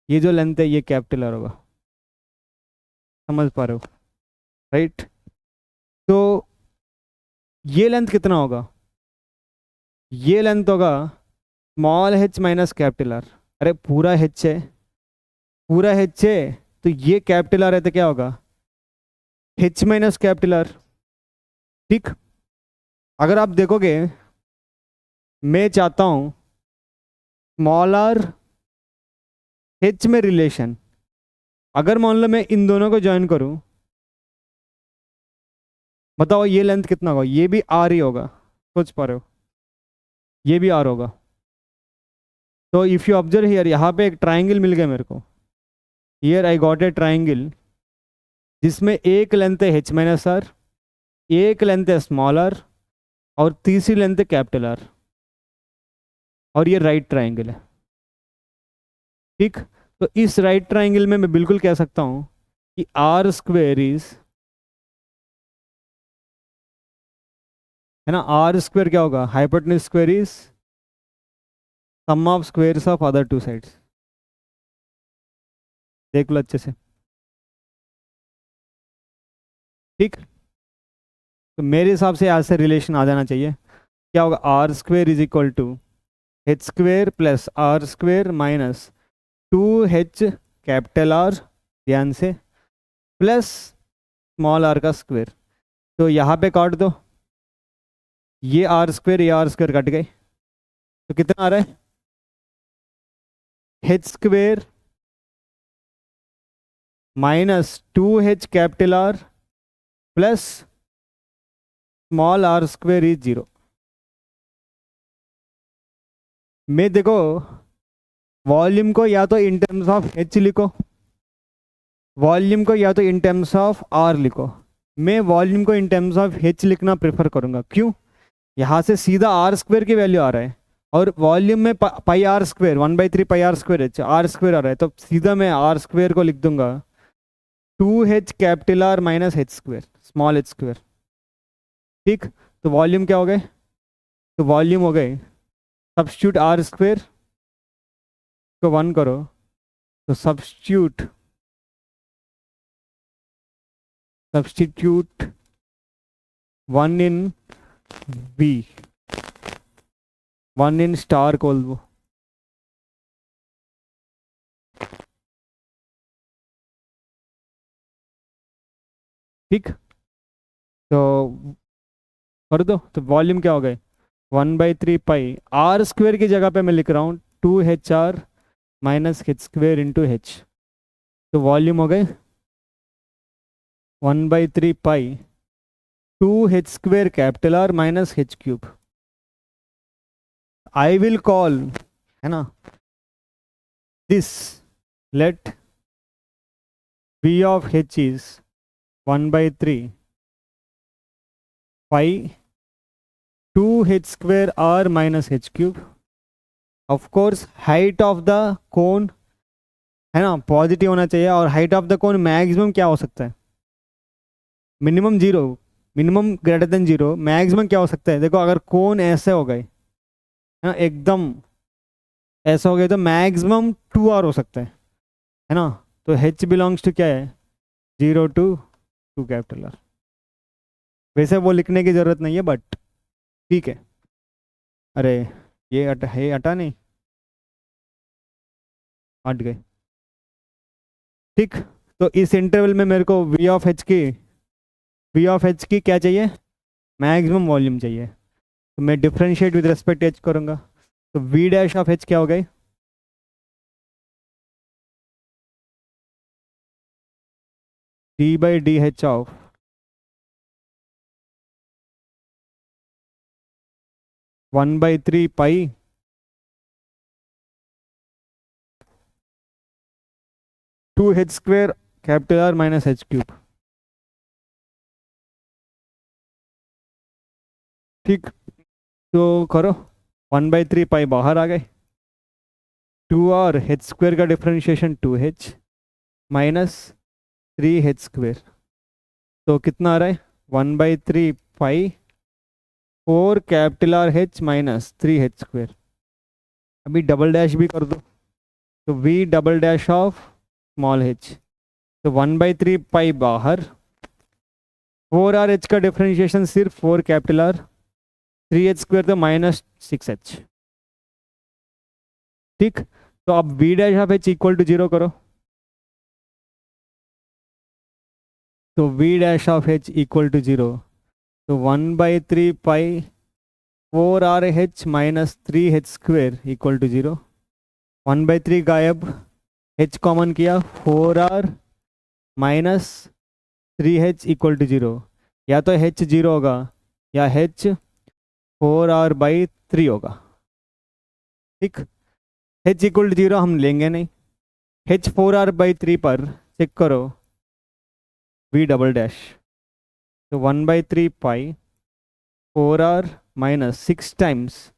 ये जो लेंथ है ये कैपिटल आर होगा, समझ पा रहे हो, राइट? तो ये लेंथ कितना होगा? ये लेंथ होगा small h minus capital R. अरे पूरा h है, पूरा h है, तो ये कैपिटल आर है तो क्या होगा? h minus capital R. ठीक, अगर आप देखोगे मैं चाहता हूँ स्मॉल आर h में रिलेशन, अगर मान लो मैं इन दोनों को ज्वाइन करूँ, बताओ ये लेंथ कितना होगा? ये भी आर ही होगा, सोच पा रहे हो, ये भी आर होगा। तो इफ़ यू ऑब्जर्व हियर, यहाँ पे एक ट्राइंगल मिल गया मेरे को। Here I got a triangle जिसमें एक लेंथ है h माइनस आर, एक लेंथ है स्मॉल आर, और तीसरी लेंथ है कैपिटल आर, और ये राइट ट्राइंगल है। ठीक, तो इस राइट ट्राइंगल में मैं बिल्कुल कह सकता हूँ कि आर स्क्वेयर इज, है ना, आर स्क्वेयर क्या होगा? Hypotenuse square is sum of squares of other two sides. देख लो अच्छे से। ठीक, तो मेरे हिसाब से आज से रिलेशन आ जाना चाहिए। क्या होगा? R square is equal to h square plus r square minus 2h capital R, ध्यान से, प्लस स्मॉल आर का स्क्वेयर। तो यहाँ पे काट दो, ये आर स्क्वेयर ये आर स्क्वेयर कट गए, तो कितना आ रहा है? h square minus 2h capital R plus small r square is 0। मैं देखो वॉल्यूम को या तो इन टर्म्स ऑफ h लिखो, वॉल्यूम को या तो इन टर्म्स ऑफ r लिखो। मैं वॉल्यूम को इन टर्म्स ऑफ h लिखना प्रेफर करूंगा। क्यों? यहाँ से सीधा आर स्क्वेयर की वैल्यू आ रहा है, और वॉल्यूम में pi r square 1/3 pi r square h r square आ रहा है, तो सीधा मैं आर स्क्वेयर को लिख दूंगा 2h capital R minus h square small h square. ठीक, तो वॉल्यूम क्या हो गए? तो वॉल्यूम हो गए, सब्स्टिट्यूट आर स्क्वेयर को 1 करो, तो substitute 1 in v, 1 in star खोल दो। ठीक, तो कर दो, तो वॉल्यूम क्या हो गए? 1/3 पाई आर स्क्वेयर की जगह पे मैं लिख रहा हूँ 2HR minus h square into h। तो वॉल्यूम हो गए 1/3 pi 2h square capital R minus h cube. I will call, है ना, this, let v of h is 1/3 pi 2h square r minus h cube. Of course height of the cone, है ना, positive होना चाहिए, और height of the cone maximum क्या हो सकता है? Minimum 0, minimum greater than 0, maximum क्या हो सकता है? देखो अगर कोन ऐसे हो गए, है ना, एकदम ऐसा हो गया, तो मैक्सिमम 2r हो सकता है ना। तो h बिलोंग्स टू क्या है? 0 to 2 कैपिटल आर। वैसे वो लिखने की ज़रूरत नहीं है, बट ठीक है। अरे ये हटा नहीं, हट गए। ठीक, तो इस इंटरवल में मेरे को v ऑफ h की क्या चाहिए? मैक्सिमम वॉल्यूम चाहिए। तो मैं डिफ्रेंशिएट विद रिस्पेक्ट h करूँगा, तो v डैश ऑफ h क्या हो गई? d/dh of 1/3 pi 2h square capital R minus h cube. ठीक, तो करो 1/3 पाई बाहर आ गए, 2r h स्क्वेयर का differentiation 2h minus 3h square, तो कितना आ रहा है? 1/3 pi 4 capital R h minus 3h square. अभी डबल डैश भी कर दो, तो v double dash of small h, तो 1/3 पाई बाहर, 4r h का डिफरेंशिएशन सिर्फ 4 कैपिटल R, 3h स्क्वेयर तो -6h। ठीक, तो अब v dash of h equal to 0 करो, तो v dash of h equal to 0, तो 1/3 pi 4RH minus 3h square equal to 0, 1/3 गायब, h कॉमन किया, 4r minus 3h equal to 0, या तो h 0 होगा या h 4r/3 होगा। ठीक, h इक्वल टू 0 हम लेंगे नहीं, h 4r/3 पर चेक करो v डबल डैश, तो 1/3 पाई 4r माइनस 6 टाइम्स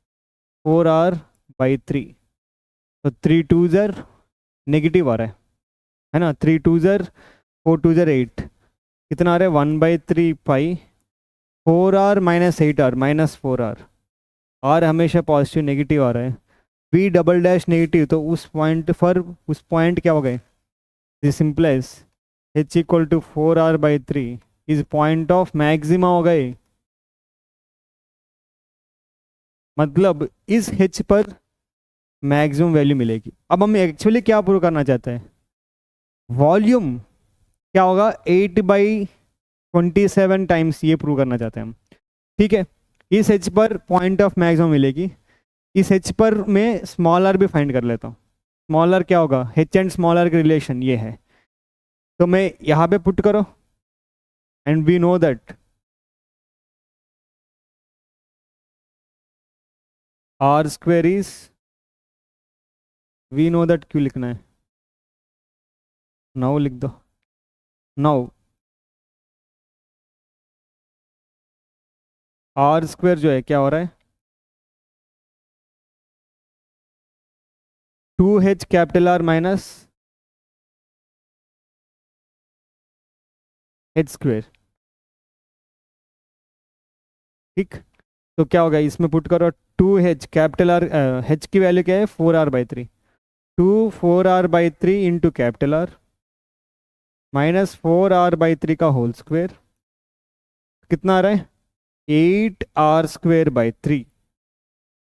4r/3, तो 3 2 ज़र नेगेटिव आ रहा है ना, 3 2 ज़र 4 2 ज़र 8, कितना आ रहा है 1/3 पाई 4r minus 8r minus 4r, r हमेशा पॉजिटिव नेगेटिव आ रहा है, v डबल डैश नेगेटिव, तो उस पॉइंट पर उस पॉइंट क्या हो गए, this implies h equal to 4r/3 is point of maxima हो गए, मतलब इस h पर मैक्सिमम वैल्यू मिलेगी। अब हम एक्चुअली क्या प्रूव करना चाहते हैं, वॉल्यूम क्या होगा 8/27 टाइम्स, ये प्रूव करना चाहते हैं हम। ठीक है, इस h पर पॉइंट ऑफ मैक्सिमम मिलेगी, इस h पर मैं स्मॉल r भी फाइंड कर लेता हूँ, स्मॉल r क्या होगा, h एंड स्मॉल r के रिलेशन ये है, तो मैं यहाँ पे पुट करो, and we know that r square is, we know that क्यों लिखना है, 9 लिख दो, 9 r स्क्वेयर जो है क्या हो रहा है 2h capital R minus h square. ठीक, तो क्या होगा, इसमें पुट करो 2h कैपिटल R, h की वैल्यू क्या है 4r/3, 4r/3 into capital R minus 4r/3 का होल स्क्वेयर, कितना आ रहा है 8r²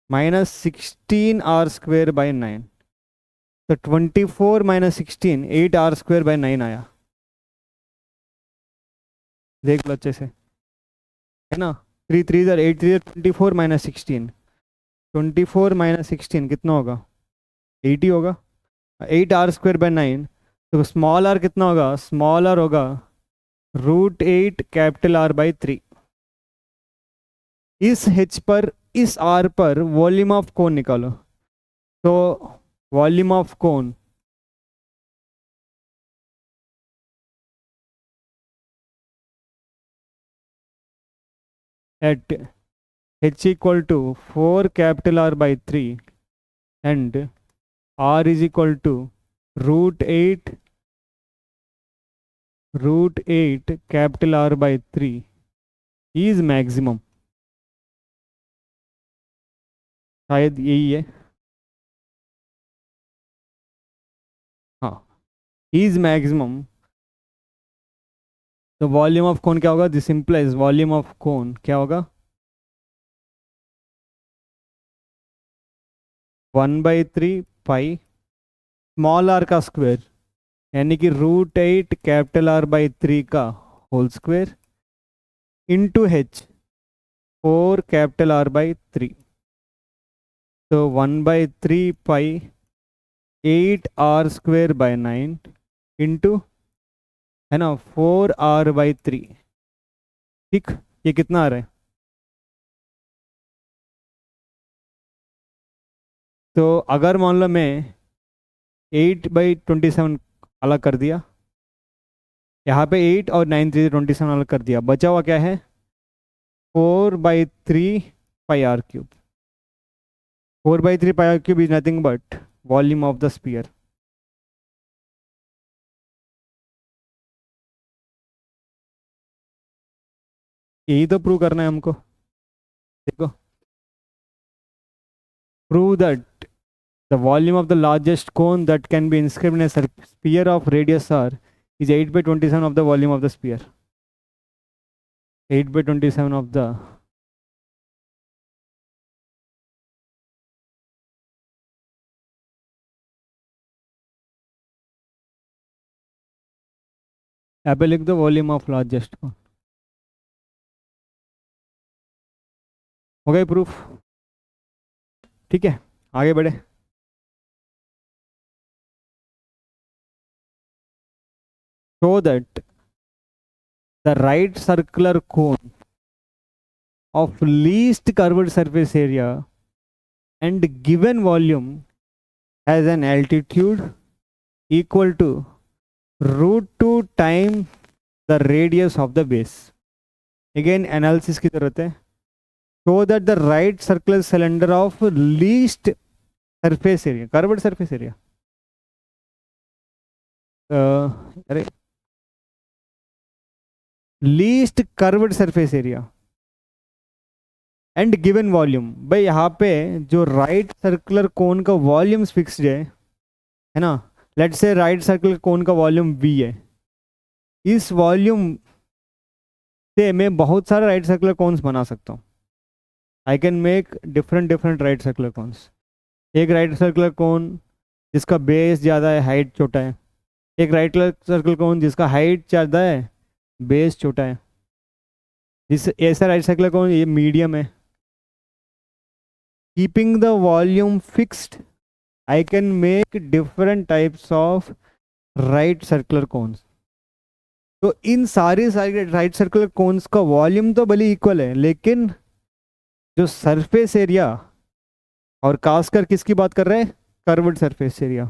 माइनस 16r²/9, तो 24 माइनस 16 8r²/9 आया, देख लो अच्छे से, है ना, 3 3 ज़र 8 3 24 माइनस 16, 24 माइनस 16 कितना होगा 80 होगा, 8r²/9, तो स्मॉल r कितना होगा, स्मॉल r होगा √8 कैपिटल R/3। इस h पर, इस r पर वॉल्यूम ऑफ कोन निकालो, तो volume of cone at h equal to 4 capital R/3 and r is equal to √8 capital R/3 is maximum, शायद यही है, हाँ, इज मैक्सिमम, तो वॉल्यूम ऑफ कोन क्या होगा, this implies volume of cone क्या होगा 1/3 पाई स्मॉल r का स्क्वायर, यानी कि √8 कैपिटल R/3 का whole square into h 4 capital R/3, तो 1/3 पाई 8r²/9 इंटू, है ना, 4r/3। ठीक, ये कितना आ रहा है, तो अगर मान लो मैं 8/27 अलग कर दिया, यहाँ पे 8 और 9 3 27 अलग कर दिया, बचा हुआ क्या है 4/3 पाई r³, 4/3 pi r³ is nothing but volume of the sphere. यही तो प्रूव करना है हमको, देखो, prove that The volume of the largest cone that can be inscribed in a sphere of radius r is 8 by 27 of the volume of the sphere. 8 by 27 of the यहाँ पे लिख दो वॉल्यूम ऑफ लार्जेस्ट कौन। हो गई proof. ठीक है, आगे बढ़े। Show that the right circular cone of least curved surface area and given volume has an altitude equal to √2 time the radius of the base. Again analysis की जरूरत है। Show that the right circular cylinder of least surface area, curved surface area, अरे least curved surface area and given volume. भाई यहाँ पे जो right circular कोन का volume fixed है ना, लेट्स से राइट सर्कुलर कोन का वॉल्यूम v है। इस वॉल्यूम से मैं बहुत सारे राइट सर्कुलर कोन्स बना सकता हूँ। I can make different right circular cones. एक राइट सर्कुलर कोन जिसका बेस ज़्यादा है, हाइट छोटा है। एक राइट सर्कुलर कोन जिसका हाइट ज़्यादा है, बेस छोटा है। जिस ऐसा राइट सर्कुलर कोन ये मीडियम है। Keeping the volume fixed I can make different types of right circular cones. तो इन सारे राइट सर्कुलर कोन्स का वॉल्यूम तो भले इक्वल है, लेकिन जो सरफेस एरिया, और खासकर किसकी बात कर रहे हैं, curved surface area.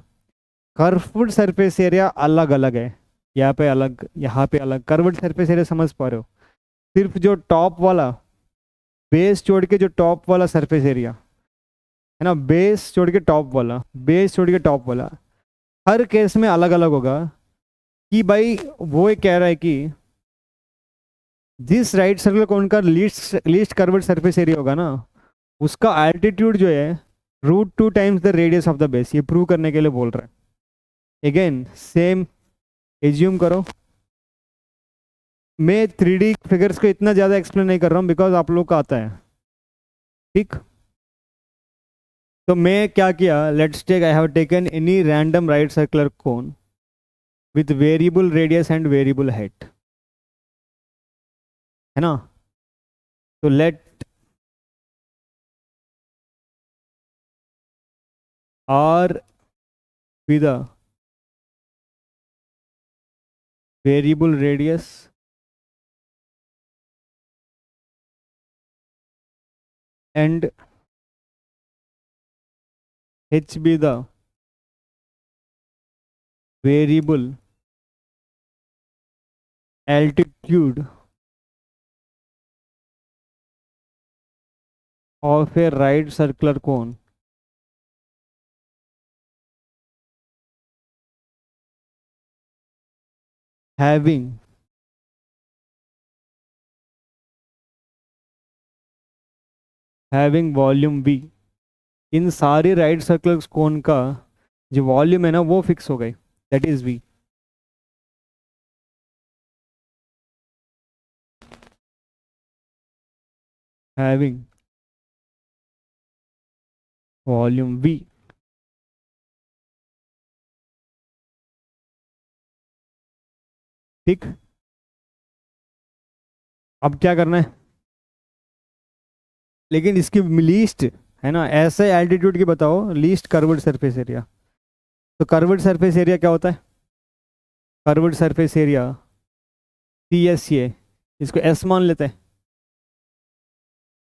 Curved surface area अलग अलग है, यहाँ पे अलग, यहाँ पे अलग। कर्व्ड सरफेस एरिया समझ पा रहे हो, सिर्फ जो टॉप वाला, बेस छोड़ के जो टॉप वाला सरफेस एरिया है ना, बेस छोड़ के टॉप वाला, बेस छोड़ के टॉप वाला, हर केस में अलग अलग होगा। कि भाई वो ये कह रहा है कि जिस राइट सर्कुलर कोन का लीस्ट कर्व्ड सरफेस एरिया होगा ना, उसका एल्टीट्यूड जो है √2 times the radius of the base. ये प्रूव करने के लिए बोल रहा है। अगेन सेम एज्यूम करो। मैं 3D फिगर्स को इतना ज़्यादा एक्सप्लेन नहीं कर रहा हूँ बिकॉज आप लोग को आता है। ठीक, तो मैं क्या किया, let's take, I have taken any random right circular cone with variable radius and variable height, है ना। तो let R be the variable radius and H be the variable altitude of a right circular cone having volume V। इन सारे right circular कोन का जो volume है ना वो fix हो गई, that is V। Having volume V। ठीक, अब क्या करना है, लेकिन इसकी लीस्ट है ना, ऐसे एल्टीट्यूड की बताओ लीस्ट कर्व्ड सरफेस एरिया। तो कर्व्ड सरफेस एरिया क्या होता है, कर्व्ड सरफेस एरिया CSA, इसको S मान लेते हैं,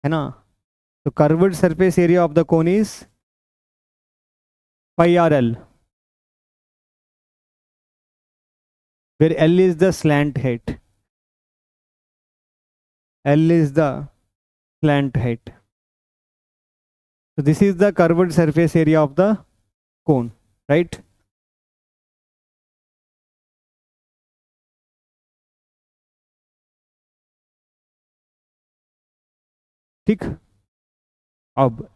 है ना। तो curved surface area of the cone is πRL, where L is the slant height, L is the slant height. So this is the curved surface area of the cone, right? ठीक, अब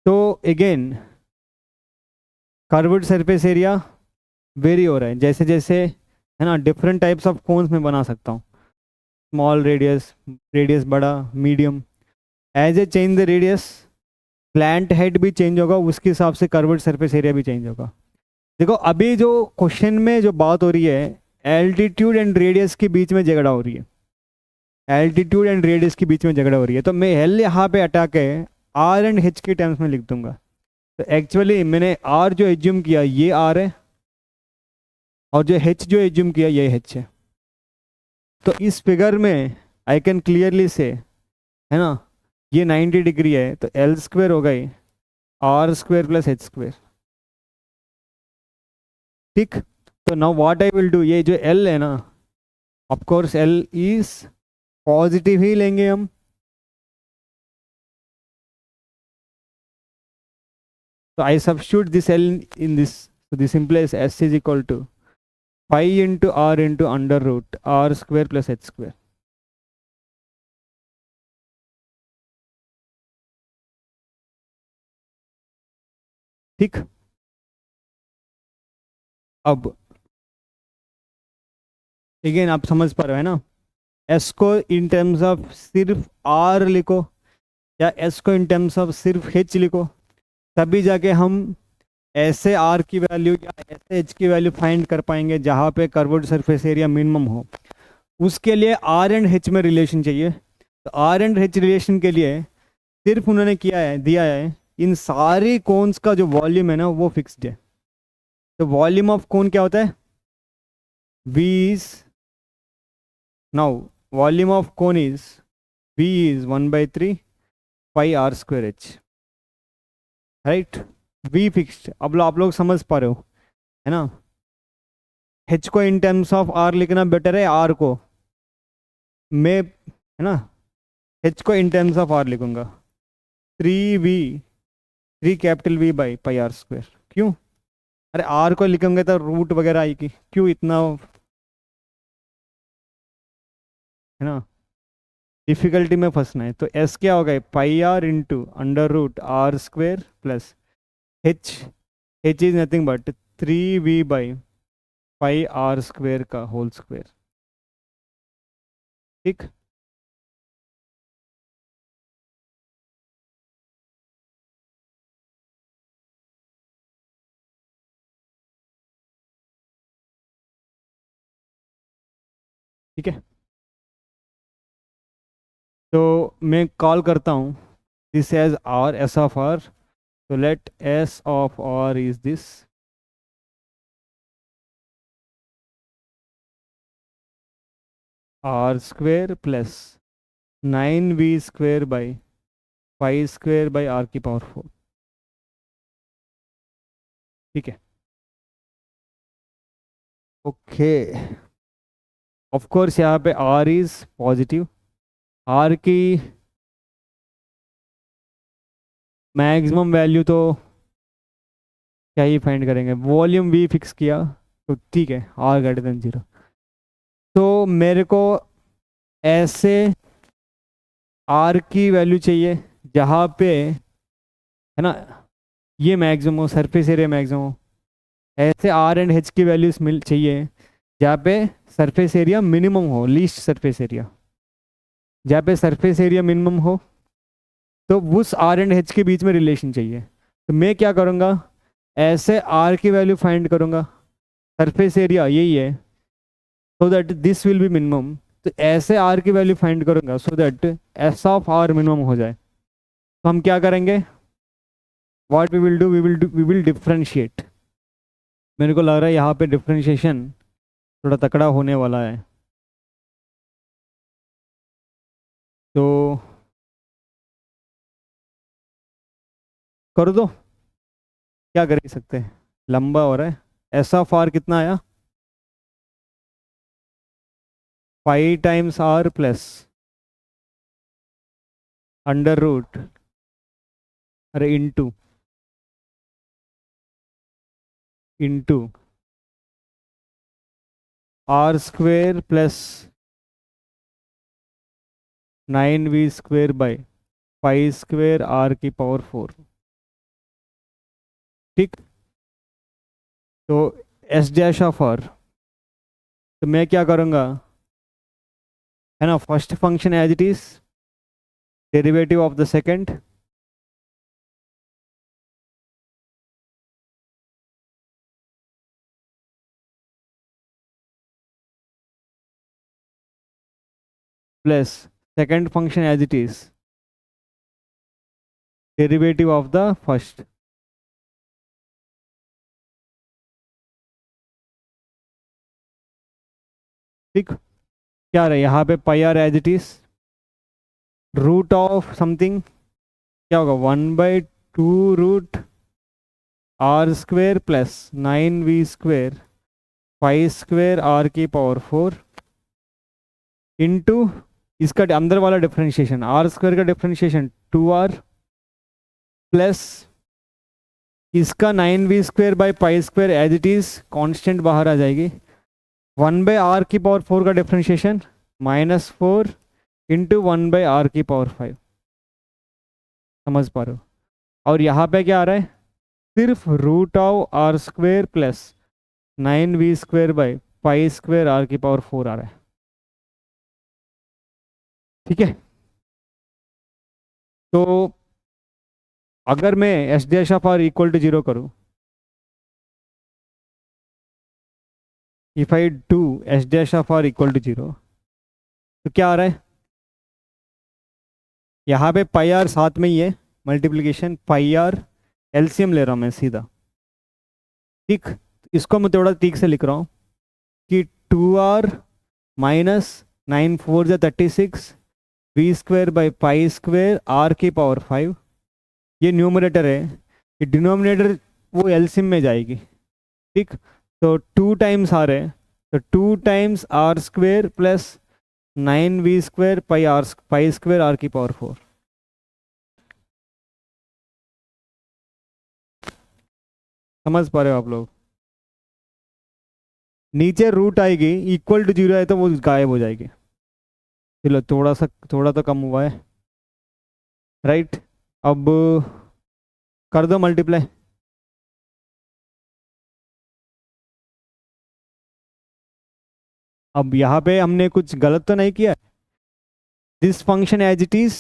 तो again curved surface area very हो रहा है जैसे जैसे, है ना, डिफरेंट टाइप्स ऑफ कोन्स में बना सकता हूँ, स्मॉल रेडियस, रेडियस बड़ा, medium. As a change the radius, slant height भी चेंज होगा, उसके हिसाब से कर्व्ड सरफेस एरिया भी चेंज होगा। देखो अभी जो क्वेश्चन में जो बात हो रही है, एल्टीट्यूड एंड रेडियस के बीच में झगड़ा हो रही है, एल्टीट्यूड एंड रेडियस के बीच में झगड़ा हो रही है, तो मैं एल यहाँ पे हटा के आर एंड एच के टर्म्स में लिख दूंगा। तो एक्चुअली मैंने आर जो एज्यूम किया ये आर है, और जो एच जो एज्यूम किया ये एच है। तो इस फिगर में आई कैन क्लियरली से, है ना, ये 90 डिग्री है, तो एल स्क्वेयर हो गई r square plus h square. ठीक, तो now what I will do, ये जो एल है ना, of course l is positive ही लेंगे हम। तो I substitute this l in this, so this implies s is equal to pi into r into under root r square plus h square। ठीक, अब अगेन आप समझ पा रहे हो है ना, एस को इन टर्म्स ऑफ सिर्फ आर लिखो या एस को इन टर्म्स ऑफ सिर्फ एच लिखो, तभी जाके हम ऐसे आर की वैल्यू या ऐसे एच की वैल्यू फाइंड कर पाएंगे जहाँ पे कर्व्ड सरफेस एरिया मिनिमम हो। उसके लिए आर एंड एच में रिलेशन चाहिए। तो आर एंड एच रिलेशन के लिए सिर्फ उन्होंने किया है, दिया है, इन सारी कोन्स का जो वॉल्यूम है ना वो फिक्स्ड है। तो वॉल्यूम ऑफ कोन क्या होता है, v is, now volume of cone is v is 1/3 pi r square h, right. V fixed, अब आप लोग समझ पा रहे हो है ना। एच को इन टर्म्स ऑफ आर लिखना बेटर है, आर को मैं, है ना, एच को इन टर्म्स ऑफ आर लिखूंगा 3v, 3 capital v by pi r square. क्यों, अरे आर को लिखेंगे तो रूट वगैरह आएगी, क्यों इतना, है ना, डिफिकल्टी में फंसना है। तो एस क्या होगा, pi r into under root r square plus h, h is nothing but 3v by pi r square का होल स्क्वायर। ठीक, ठीक है। तो मैं कॉल करता हूँ this as r, s of r. तो let s of r is this, r square plus 9v square by pi square by r की पावर 4। ठीक है, ओके। ऑफ कोर्स यहाँ पे आर इज पॉजिटिव, आर की maximum value तो क्या ही find करेंगे, वॉल्यूम वी फिक्स किया, तो ठीक है, आर ग्रेटर देन 0। तो मेरे को ऐसे आर की वैल्यू चाहिए जहाँ पे, है ना, ये मैक्सिमम हो, सरफेस एरिया मैक्सिमम हो। ऐसे आर एंड एच की वैल्यूज मिल चाहिए जहाँ पे सरफेस एरिया मिनिमम हो, लीस्ट सरफेस एरिया, जहाँ पे सरफेस एरिया मिनिमम हो, तो उस आर एंड एच के बीच में रिलेशन चाहिए। तो मैं क्या करूँगा, ऐसे आर की वैल्यू फाइंड करूँगा, सरफेस एरिया यही है, so that this will be minimum. तो ऐसे आर की वैल्यू फाइंड करूँगा so that s of r minimum हो जाए। तो हम क्या करेंगे, what we will do, we will differentiate. मेरे को लग रहा है यहाँ पे डिफ्रेंशिएशन थोड़ा तकड़ा होने वाला है। तो कर दो, क्या कर ही सकते हैं, लंबा हो रहा है। एस ऑफ आर कितना आया, 5 times r plus under root, अरे into, into r square plus 9v square by pi square r की पावर 4। ठीक, तो एस डैश ऑफ आर, तो मैं क्या करूँगा, है ना, first function as it is, derivative of the second, plus second function as it is, derivative of the first. ठीक, क्या रहे यहाँ पे, pi r as it is, root of something क्या होगा, 1/2 root r² plus 9v² pi square r⁴ into इसका अंदर वाला डिफरेंशिएशन r² का डिफरेंशिएशन 2r प्लस इसका 9v² by pi square as it is, constant बाहर आ जाएगी, 1/r⁴ का डिफरेंशिएशन -4 इंटू 1/r⁵। समझ पा रहे हो? और यहाँ पे क्या आ रहा है, सिर्फ root of r² plus 9v² by pi square r⁴ आ रहा है। ठीक है, तो अगर मैं s dash of r equal to 0 करूँ, if I do s dash of r equal to 0, तो क्या आ रहा है, यहाँ पे पाई आर साथ में ही है, मल्टीप्लीकेशन पाई आर, एलसीएम ले रहा हूँ मैं सीधा। ठीक, इसको मैं थोड़ा ठीक से लिख रहा हूँ कि 2r minus 9×4 = 36 v² by pi square r⁵ ये न्यूमरेटर है, ये डिनोमिनेटर वो एलसीएम में जाएगी। ठीक, तो 2 टाइम्स आ रहे हैं, तो 2 times r² plus 9v² pi square r⁴। समझ पा रहे हो आप लोग? नीचे रूट आएगी, इक्वल टू 0 है तो वो गायब हो जाएगी। चलो थोड़ा तो कम हुआ है, राइट। अब कर दो मल्टीप्लाई, अब यहाँ पे हमने कुछ गलत तो नहीं किया, this function as it is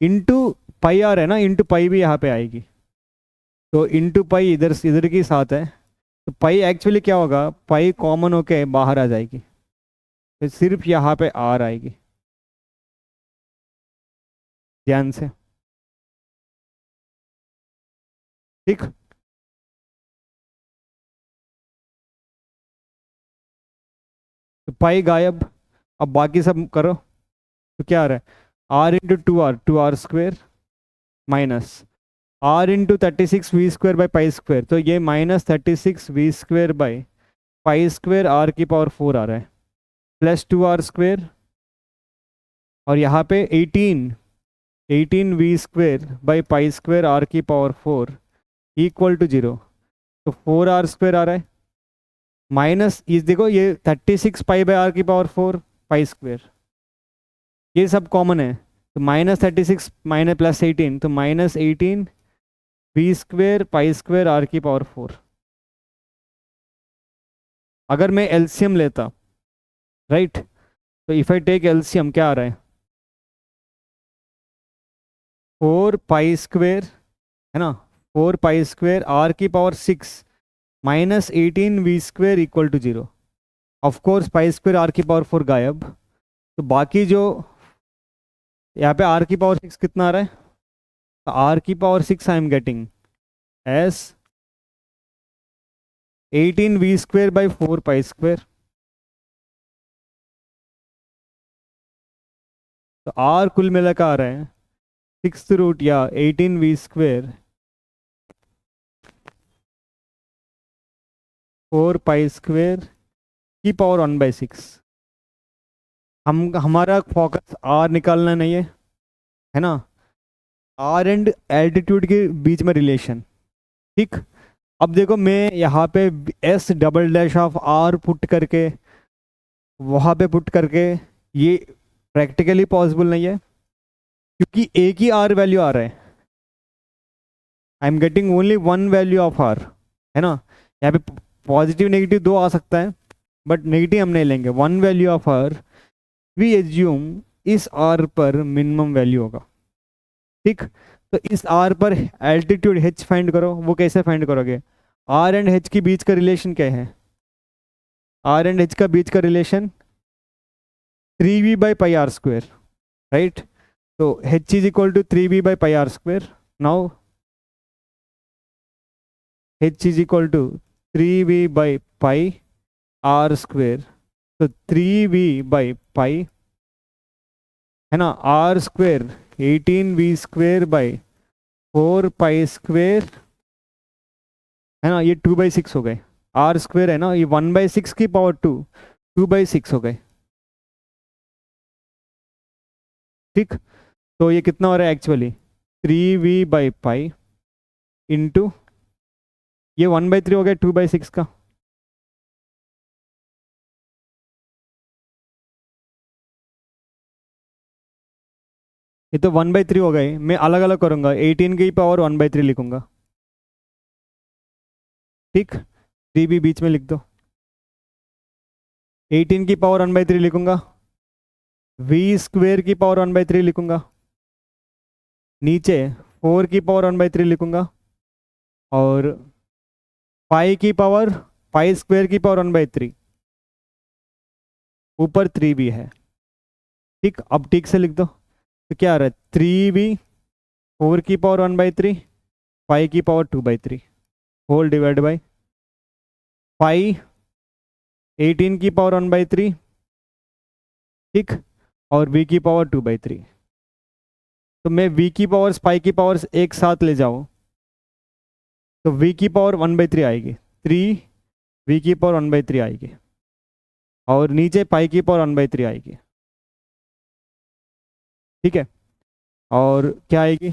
into pi r है ना, इंटू पाई भी यहाँ पे आएगी, तो इंटू पाई इधर की साथ है, तो पाई एक्चुअली क्या होगा, पाई कॉमन होके बाहर आ जाएगी, तो सिर्फ यहाँ पे आर आएगी, ध्यान से। ठीक, तो पाई गायब, अब बाकी सब करो, तो क्या आ रहा है, r into 2r minus r into 36v² by pi square, तो ये -36v² by pi square r⁴ आ रहा है, प्लस 2r², और यहाँ पे 18v² by pi square r⁴ equal to 0, तो 4r² आ रहा है, माइनस इस देखो ये 36 pi by r⁴ pi square, ये सब कॉमन है, तो -36 माइनस प्लस 18, तो -18v² पाई स्क्वेयर r⁴। अगर मैं एलसीएम लेता, राइट, तो इफ आई टेक एलसीएम क्या आ रहा है, 4 पाई स्क्वेयर, है ना, 4 pi square r⁴ minus 18v² equal to 0। Of course pi square r⁴ गायब, तो बाकी जो यहाँ पे r⁴ कितना आ रहा है, r⁴ I am getting S 18v² by 4 pi square, तो r कुल मिला का आ रहा है 6th रूट या 18v² 4 पाई स्क्वेयर की पावर 1/6। हमारा फोकस आर निकालना नहीं है ना, आर एंड एल्टीट्यूड के बीच में रिलेशन। ठीक, अब देखो मैं यहाँ पे s double dash of r put करके वहाँ पे पुट करके, ये प्रैक्टिकली पॉसिबल नहीं है, क्योंकि एक ही आर वैल्यू आ रहा है, I am getting only one value of r, है ना। यहाँ पे पॉजिटिव नेगेटिव दो आ सकता है, बट नेगेटिव हम नहीं लेंगे, one value of r. We assume इस आर पर मिनिमम वैल्यू होगा, ठीक। तो इस आर पर एल्टीट्यूड एच फाइंड करो। वो कैसे फाइंड करोगे? आर एंड एच के बीच का रिलेशन क्या है? आर एंड एच का बीच का रिलेशन 3v/πr², राइट। तो h is equal to 3v/πr²। Now h is equal to 3v/πr²। तो 3v/π है ना, r², 18v²/4π² है ना, ये 2/6 हो गए। r² है ना, ये 1/6 की पावर 2/6 हो गए, ठीक। तो ये कितना हो रहा है एक्चुअली? 3v/π इंटू ये 1/3 हो गया 2/6 का। ये तो 1/3 हो गए। मैं अलग अलग करूंगा, 18 की पावर 1/3 लिखूंगा, ठीक। 3v बीच में लिख दो, 18 की पावर 1/3 लिखूंगा, v² की पावर 1/3 लिखूंगा, नीचे 4 की पावर 1/3 लिखूंगा, और पाई की पावर π² की पावर 1/3, ऊपर 3v है, ठीक। अब ठीक से लिख दो। तो क्या आ रहा है? 3v 4 की पावर 1/3 पाई की power 2/3 whole divide by pi 18 की पावर 1/3, ठीक, और v की पावर 2/3। तो मैं v की पावर्स पाई की पावर्स एक साथ ले जाऊँ तो v की पावर 1/3 आएगी, 3v की पावर 1/3 आएगी, और नीचे पाई की पावर 1/3 आएगी, ठीक है। और क्या आएगी?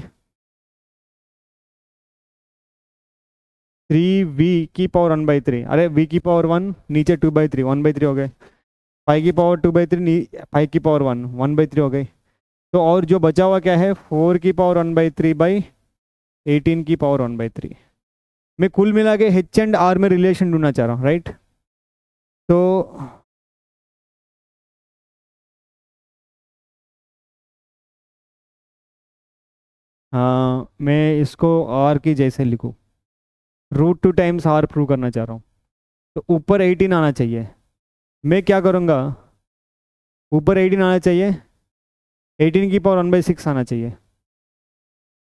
3v की पावर 1/3, अरे v की पावर 1, नीचे 2/3, 1/3 हो गए। पाई की पावर 2/3, पाई की पावर 1, 1/3 हो गई। तो और जो बचा हुआ क्या है? 4 की पावर 1/3/18 की पावर 1/3। मैं कुल मिला के h एंड r में रिलेशन ढूंढना चाह रहा हूँ, राइट। तो हाँ, मैं इसको r की जैसे लिखूँ, √2 टाइम्स r प्रूव करना चाह रहा हूँ। तो ऊपर 18 आना चाहिए। मैं क्या करूँगा? ऊपर 18 आना चाहिए, 18 की पावर 1/6 आना चाहिए,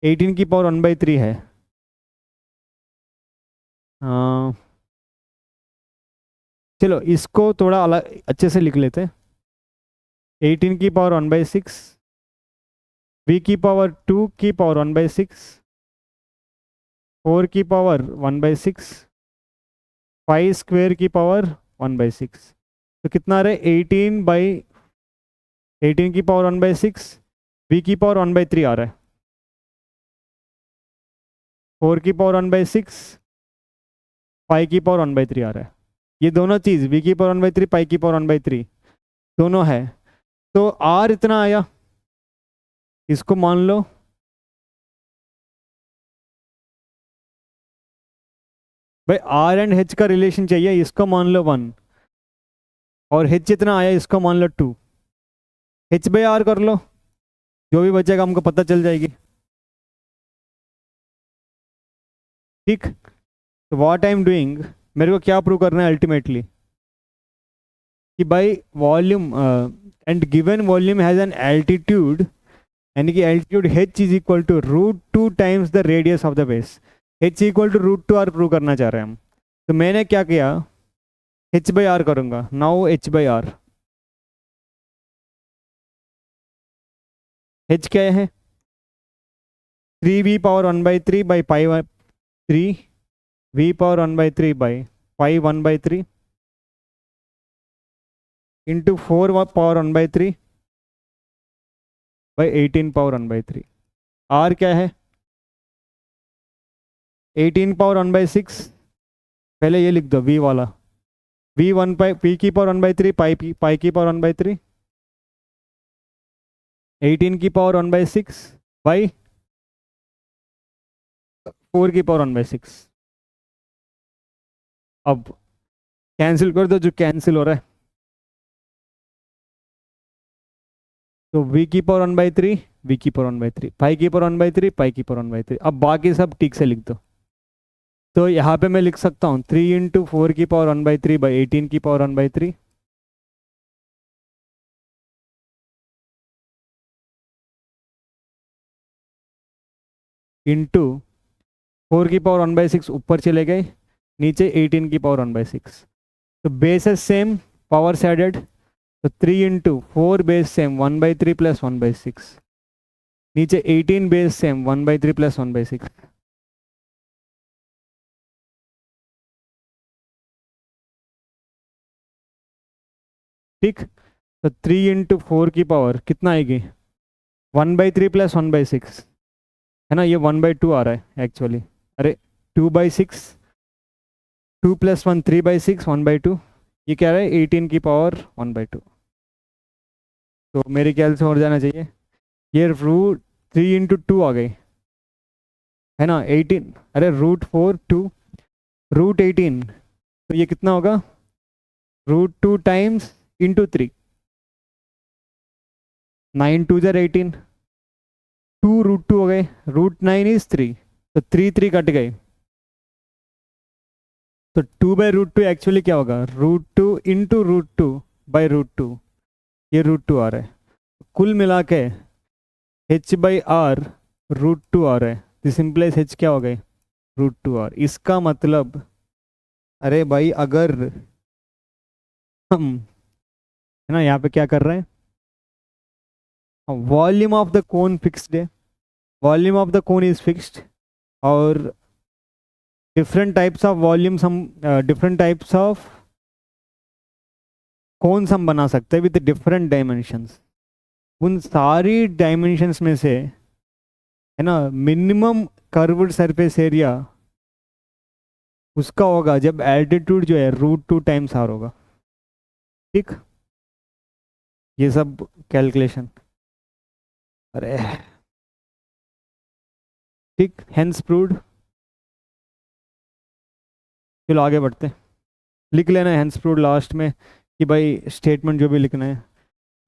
18 की पावर 1/3 है। हाँ, चलो इसको थोड़ा अलग अच्छे से लिख लेते हैं। 18 की पावर 1/6, v की पावर 2 की पावर 1/6, 4 की पावर 1/6, π² की पावर 1/6। तो कितना आ रहा है? 18 की पावर 1/6, v की पावर 1/3 आ रहा है, 4 की पावर 1/6, पाई की पावर 1/3 आ रहा है। ये दोनों चीज़ v की पावर 1/3 पाई की पावर 1/3 दोनों है। तो r इतना आया, इसको मान लो। भाई r एंड h का रिलेशन चाहिए, इसको मान लो 1, और h इतना आया, इसको मान लो 2। h/r कर लो, जो भी बचेगा हमको पता चल जाएगी, ठीक। तो व्हाट आई एम डूइंग, मेरे को क्या प्रूव करना है अल्टीमेटली? कि भाई volume and given volume has an altitude, यानी कि altitude h is equal to √2 times the radius of the base. h equal to √2r prove करना चाह रहे हैं हम। तो मैंने क्या किया? h/r करूँगा। नाउ h/r, h क्या है? 3v power 1/3 by pi 3, v power 1/3 by pi 1/3 into 4 power 1/3 by 18 power 1/3। r क्या है? 18 पावर 1/6, पहले ये लिख दो v वाला, v1 p की पावर 1/3 पाई की पावर 1/3, 18 की पावर 1/6 बाई 4⁻⁴ अब कैंसिल कर दो जो कैंसिल हो रहा है, तो v⁻⁴ v⁻⁴ 5⁻⁴ 5⁻⁴ अब बाकी सब ठीक से लिख दो। तो यहाँ पे मैं लिख सकता हूँ 3 इंटू 4⁻⁴ बाई 18⁻⁴ इंटू 4⁻⁴ ऊपर चले गए, नीचे 18⁻⁴ तो बेस है सेम, पावर से एडेड, तो 3 इंटू 4 बेस सेम 1/3 प्लस 1/6, नीचे 18 बेस सेम 1/3 प्लस 1/6। ठीक, तो 3 इंटू 4 की पावर कितना आएगी 1/3 प्लस 1/6 है ना, ये 1/2 आ रहा है एक्चुअली, अरे 2/6, 2 प्लस 1 3/6 1/2, ये क्या रहा है 18⁻⁴ तो मेरे ख्याल से हो जाना चाहिए, ये √3 इंटू 2 आ गई है ना 18, अरे √4 2 √18, तो ये कितना होगा √2 टाइम्स इंटू 3, 9 2 ज़र 18, 2 √2 हो गए, √9 इज 3, तो 3 3 कट गए, तो 2/√2 एक्चुअली क्या होगा √2 इंटू √2 बाई √2, ये √2 आ रहा है, कुल मिला के h/r √2 आ रहा है, दिस इंप्लाइज h क्या हो गए √2r। इसका मतलब अरे भाई अगर हम है ना यहाँ पे क्या कर रहे हैं, volume of the cone fixed है, volume of the cone is fixed, और डिफरेंट टाइप्स ऑफ वॉल्यूम्स हम डिफरेंट टाइप्स ऑफ कोन्स हम बना सकते हैं विद डिफरेंट डायमेंशंस। उन सारी डायमेंशंस में से है ना मिनिमम कर्व्ड सरफेस एरिया उसका होगा जब एल्टीट्यूड जो है √2 टाइम्स r होगा। ठीक, ये सब कैलकुलेशन, अरे ठीक, हेंस प्रूव्ड। चलो आगे बढ़ते हैं, लिख लेना है हेंस प्रूव्ड लास्ट में कि भाई स्टेटमेंट जो भी लिखना है,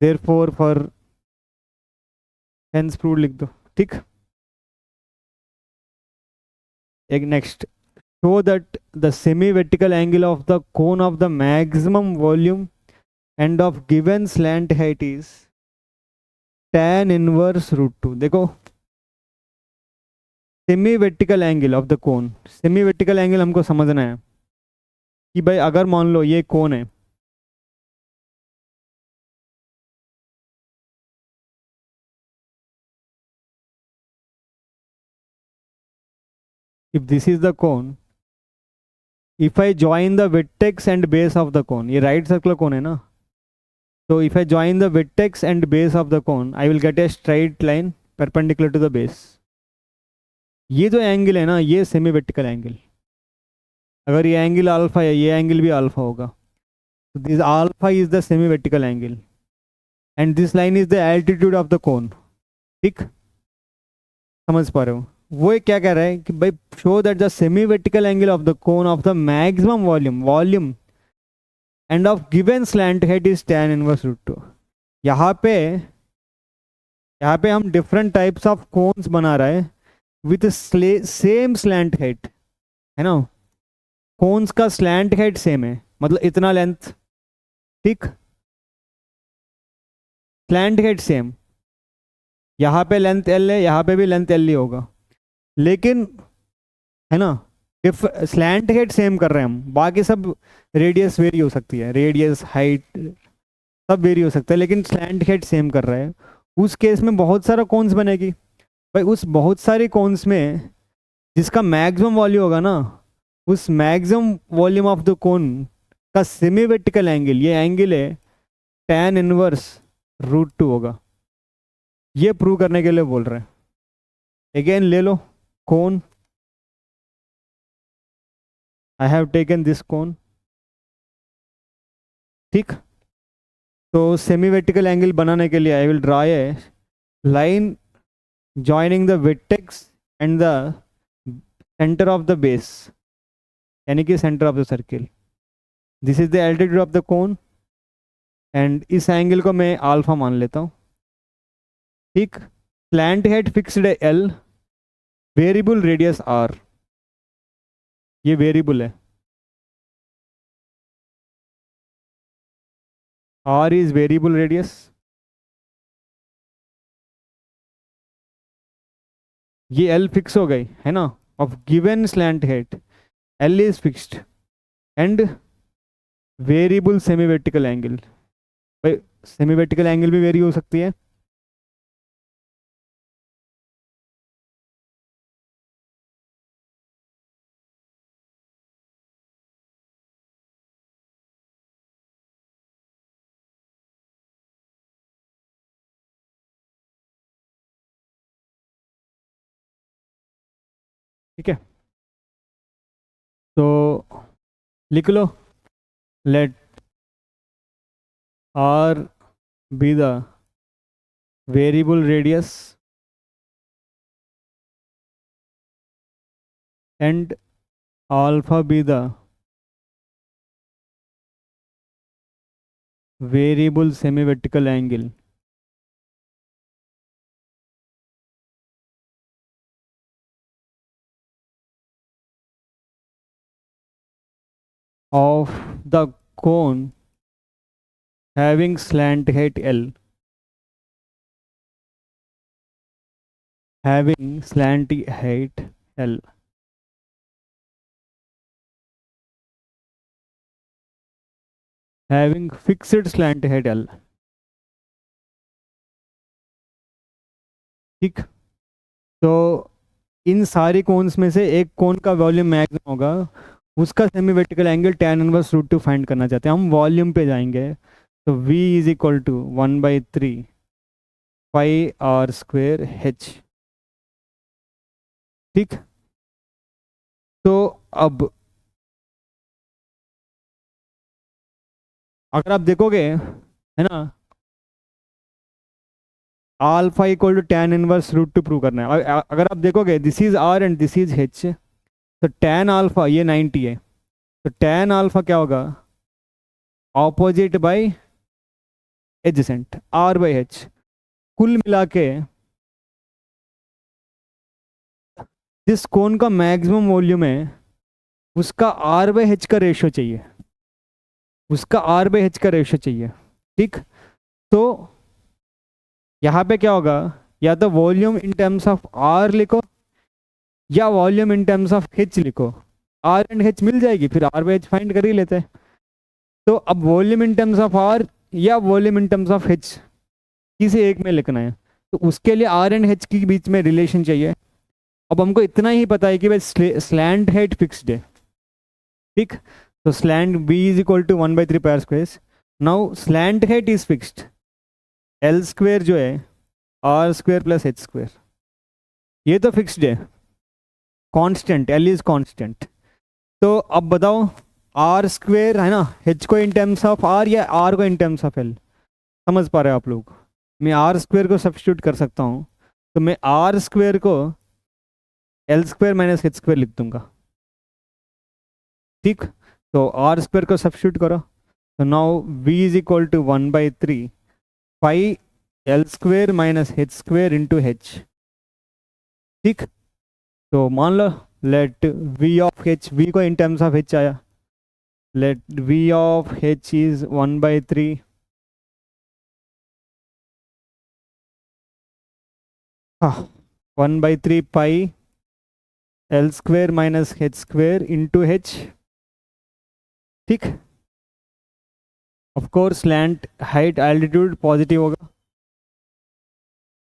देयरफॉर फॉर हेंस प्रूव्ड लिख दो। ठीक, एक next, show that the semi-vertical angle of the cone of the maximum volume and of given slant height is tan inverse √2। देखो semi vertical angle of the cone, semi vertical angle हमको समझना है कि भाई अगर मान लो ये कोन है, if this is the cone, if I join the vertex and base of the cone, ये राइट सर्कुलर कोन है ना, तो if I join the vertex and base of the cone I will get a straight line perpendicular to the base। ये जो angle है ना ये semi vertical angle, अगर ये एंगल अल्फा है ये एंगल भी अल्फा होगा, तो this alpha is the semi vertical angle and this line is the altitude of the कोन। ठीक, समझ पा रहे हो, वो क्या कह रहा है कि भाई show that the semi vertical angle of the cone of the maximum volume end of given slant height is tan inverse √2। यहाँ पे हम डिफरेंट टाइप्स ऑफ कोन्स बना रहे हैं विथ सेम स्लैंट हेड, है ना, कोन्स का स्लैंट हेड सेम है, मतलब इतना लेंथ। ठीक, स्लैंट हेड सेम, यहाँ पे लेंथ L है, यहाँ पे भी लेंथ L ही होगा, लेकिन है ना इफ स्लैंट हेड सेम कर रहे हैं हम, बाकी सब रेडियस वेरी हो सकती है, रेडियस हाइट सब वेरी हो सकता है, लेकिन स्लैंट हेड सेम कर रहे हैं, उस केस में बहुत सारा कोन्स बनेगी। भाई उस बहुत सारे कोन्स में जिसका मैक्सिमम वॉल्यूम होगा ना, उस मैक्सिमम वॉल्यूम ऑफ द कोन का सेमी वर्टिकल एंगल, ये एंगल है tan इनवर्स √2 होगा। ये प्रूव करने के लिए बोल रहे हैं। अगेन ले लो कोन, आई हैव टेकन दिस कोन। ठीक, तो सेमी वर्टिकल एंगल बनाने के लिए I will draw a line joining the vertex and the centre of the base, यानी कि centre of the circle. This is the altitude of the cone, and इस angle को मैं अल्फा मान लेता हूँ। ठीक, स्लैंट हेड फिक्स्ड है एल, वेरिएबल रेडियस आर, ये वेरिएबल है, आर इज वेरिएबल रेडियस। ये एल फिक्स हो गई है ना, of given slant height, l is fixed and variable semi vertical angle. भाई सेमी वर्टिकल एंगल भी वेरी हो सकती है। ठीक है, तो लिख लो, let r be the variable radius and alpha be the variable semi-vertical angle of the cone having slant height L, having slant height L, having fixed slant height L। ठीक, तो इन सारे कोन्स में से एक कोन का वॉल्यूम मैक्सिमम होगा, उसका semi vertical angle tan inverse root 2 find करना चाहते हैं हम। वॉल्यूम पे जाएंगे, तो v is equal to 1/3 pi r square h। ठीक, तो अब अगर आप देखोगे, है ना, alpha equal to tan inverse root 2 prove करना है। अगर आप देखोगे this is r and this is h, तो tan अल्फा ये 90 है, तो tan अल्फा क्या होगा, opposite bye adjacent r by h। कुल मिला के जिस कोन का मैक्सिमम वॉल्यूम है उसका r बाय h का रेशियो चाहिए, उसका r बाय h का रेशियो चाहिए। ठीक, तो यहाँ पे क्या होगा, या तो volume in terms of r लिखो या volume in terms of h लिखो, r एंड h मिल जाएगी, फिर r बाय h फाइंड कर ही लेते हैं। तो अब volume in terms of r या volume in terms of h, किसी एक में लिखना है, तो उसके लिए r एंड h के बीच में रिलेशन चाहिए। अब हमको इतना ही पता है कि भाई स्लैंट हेड फिक्स्ड है। ठीक, तो slant b is equal to 1/3 pi r square. Now slant height is fixed, l square जो है r square plus h square, ये तो फिक्स्ड है, कांस्टेंट, एल इज कांस्टेंट। तो अब बताओ आर स्क्वेयर है ना, एच को इन टर्म्स ऑफ आर या आर को इन टर्म्स ऑफ एल, समझ पा रहे हो आप लोग। मैं आर स्क्वेयर को सब्स्टिट्यूट कर सकता हूँ, तो मैं आर स्क्वेयर को L square minus h square लिख दूंगा। ठीक, तो आर स्क्वेयर को सब्स्टिट्यूट करो, तो now v is equal to 1/3 pi l square minus h square into h। ठीक, तो मान लो let v of h, v को इन टर्म्स ऑफ h आया, let v of h is 1/3 1/3 pi l square minus h square into h। ठीक, of course slant height altitude positive होगा,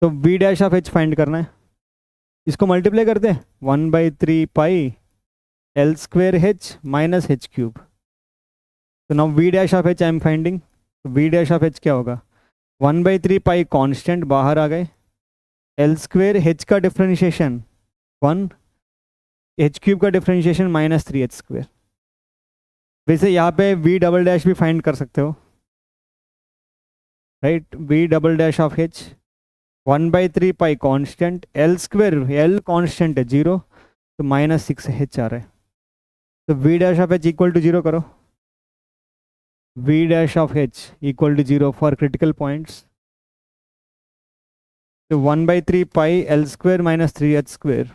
तो v dash of h find करना है। इसको multiply करते हैं, 1/3 pi l square h minus h cube. तो now v dash of h I am finding, तो v डैश ऑफ h क्या होगा, 1/3 पाई कांस्टेंट बाहर आ गए, एल स्क्वेयर h का डिफ्रेंशिएशन 1, h क्यूब का डिफ्रेंशिएशन -3h स्क्वेयर। वैसे यहाँ पे v डबल डैश भी फाइंड कर सकते हो, right, v double dash of h 1/3 pi constant, l square, l constant है 0, तो -6h आ रहा है। तो v dash of h equal to 0 करो, v dash of h equal to 0 for critical points. तो 1/3 pi l square minus 3h square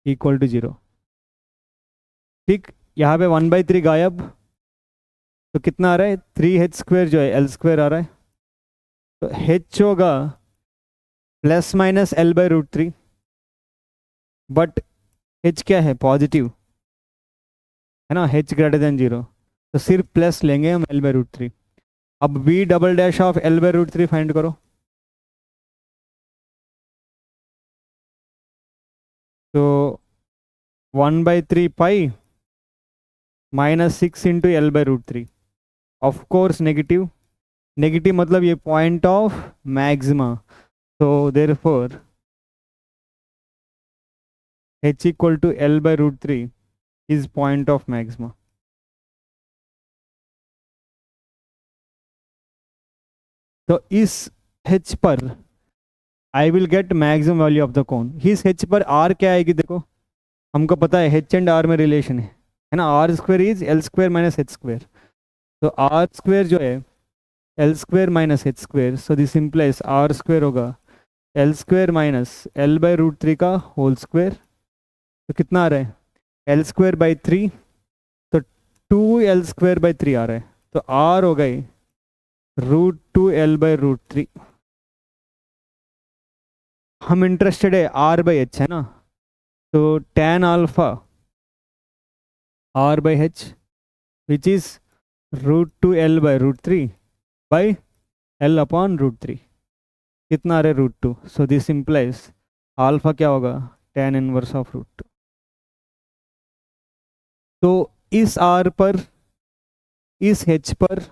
equal to 0। ठीक, यहाँ पे 1/3 गायब, तो कितना आ रहा है, 3h स्क्वेयर जो है l स्क्वेयर आ रहा है। तो h होगा ±l/√3, बट h क्या है, पॉजिटिव है ना, h ग्रेटर देन 0, तो सिर्फ प्लस लेंगे हम l/√3। अब v double dash of l/√3 find करो। तो 1/3 pi -6 into l/√3, of course, negative मतलब ये पॉइंट ऑफ मैक्सिमा, तो therefore h equal to l/√3 is point of maxima. तो इस h पर I will get maximum value of the cone. इस h पर r क्या आएगी, देखो हमको पता है h एंड r में रिलेशन है ना, r square is l square minus h square. तो r स्क्वेयर जो है l square minus h square, so this implies r square होगा l स्क्वेयर माइनस l/√3 का होल स्क्वेयर। तो कितना आ रहा है, l स्क्वेयर बाई 3, तो 2l स्क्वेयर बाई 3 आ रहा है। तो r हो गई √2l/√3। हम इंटरेस्टेड है r/h है ना, तो tan alpha r/h which is √2l/√3 by l/√3, कितना आ रहा है, √2। सो दिस इम्प्लाइज अल्फा क्या होगा, tan इनवर्स ऑफ √2। तो इस r पर, इस h पर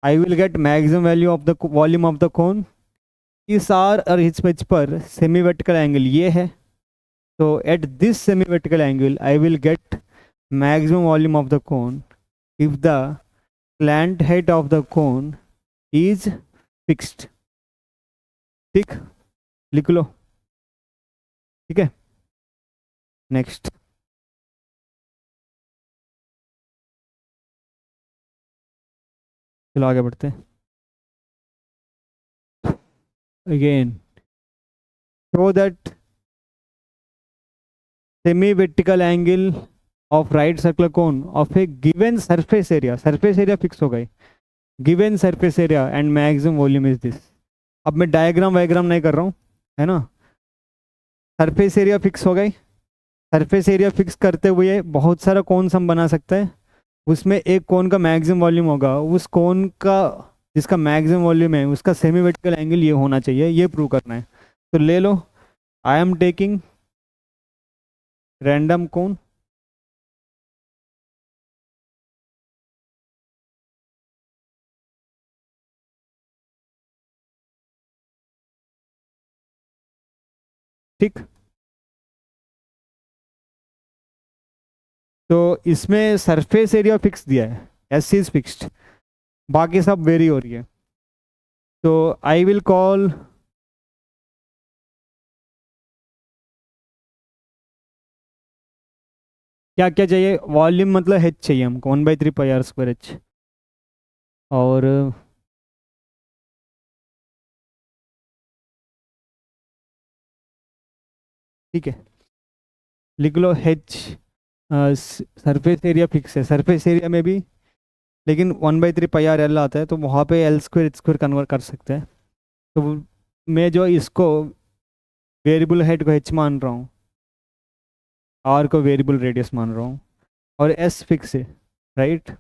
I will get maximum value of the volume of the cone. इस r और इस h पर सेमी वर्टिकल एंगल ये है, तो at this semi vertical angle I will get maximum volume of the cone if the slant head of the cone is fixed. ठीक, लिख लो, ठीक है। नेक्स्ट, चलो आगे बढ़ते हैं। Again show that semi vertical angle of right circular cone of a given surface area fix हो गई, given surface area and maximum volume is this. अब मैं डायग्राम वायग्राम नहीं कर रहा हूँ, है ना, सरफेस एरिया फिक्स हो गई। सरफेस एरिया फिक्स करते हुए बहुत सारा कोन हम बना सकते हैं, उसमें एक कोन का मैक्सिमम वॉल्यूम होगा, उस कोन का जिसका मैक्सिमम वॉल्यूम है उसका सेमी वर्टिकल एंगल ये होना चाहिए, ये प्रूव करना है। तो ले लो, आई एम टेकिंग रैंडम कोन, ठीक। तो इसमें सरफेस एरिया फिक्स दिया है, एस इज फिक्स्ड, बाकी सब वेरी हो रही है। तो आई विल कॉल क्या क्या चाहिए, वॉल्यूम मतलब h चाहिए हमको, 1/3 पाई r स्क्वायर h। और ठीक है, लिख लो h, सरफेस एरिया फिक्स है, सरफेस एरिया में भी लेकिन 1/3 पाई r l आता है, तो वहाँ पे l square h square convert कर सकते हैं। तो मैं जो इसको वेरिएबल हेड को h मान रहा हूँ, r को वेरिएबल रेडियस मान रहा हूँ, और s फिक्स है, right,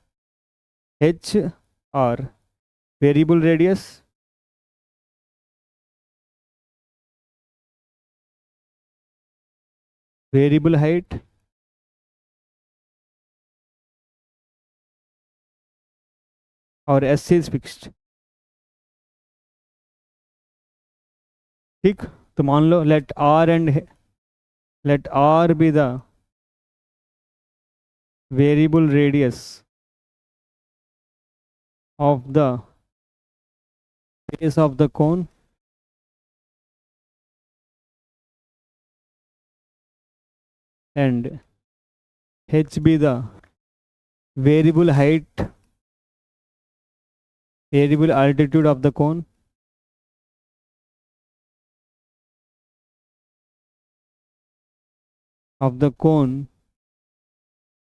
h r variable radius variable height और s इज फिक्स्ड। ठीक, तो मान लो late r be the variable radius of the face of the cone and h be the variable height, variable altitude of the cone,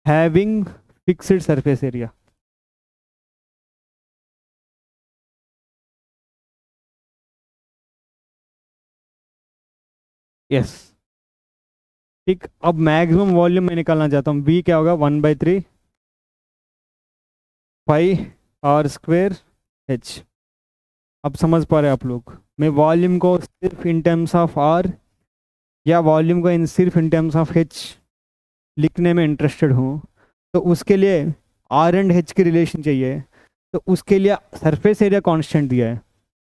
having fixed surface area. Yes, ठीक। अब maximum volume मैं निकालना चाहता हूँ, v क्या होगा, 1/3 pi r square h। अब समझ पा रहे हैं आप लोग, मैं वॉल्यूम को सिर्फ इन टर्म्स ऑफ आर या वॉल्यूम को सिर्फ इन टर्म्स ऑफ h लिखने में इंटरेस्टेड हूँ, तो उसके लिए आर एंड h की रिलेशन चाहिए, तो उसके लिए सरफेस एरिया कांस्टेंट दिया है,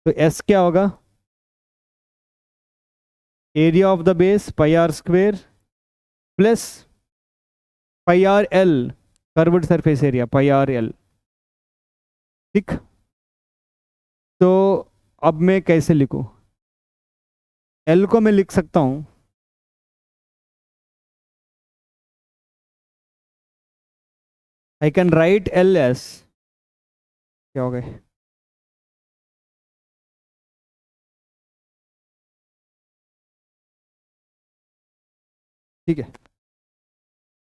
तो s क्या होगा, area of the base pi r square plus pi r l, curved surface area pi r l, ठीक। तो अब मैं कैसे लिखूं, एल को मैं लिख सकता हूं, आई कैन राइट एल एस, क्या हो गए, ठीक है,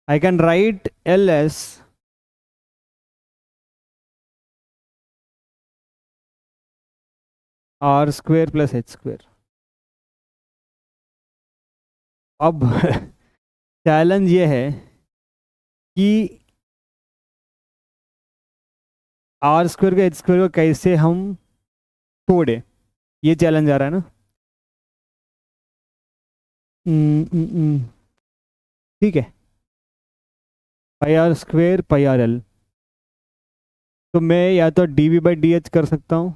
आई can right L S R square plus h square. अब चैलेंज ये है कि आर स्क्वेयर का एच स्क्वेयर को कैसे हम तोड़े, ये चैलेंज आ रहा है ना। ठीक है, pi r square pi r l, तो मैं या तो d v by d h कर सकता हूँ,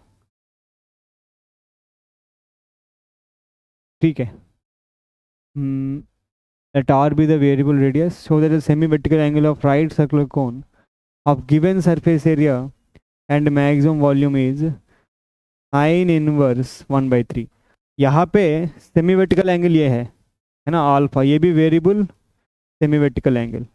ठीक है, let r be the variable radius so that the semi-vertical angle of right circular cone of given surface area and maximum volume is sin inverse 1/3। यहाँ पे सेमी वर्टिकल एंगल ये है ना अल्फा, ये भी वेरिएबल सेमी वर्टिकल एंगल,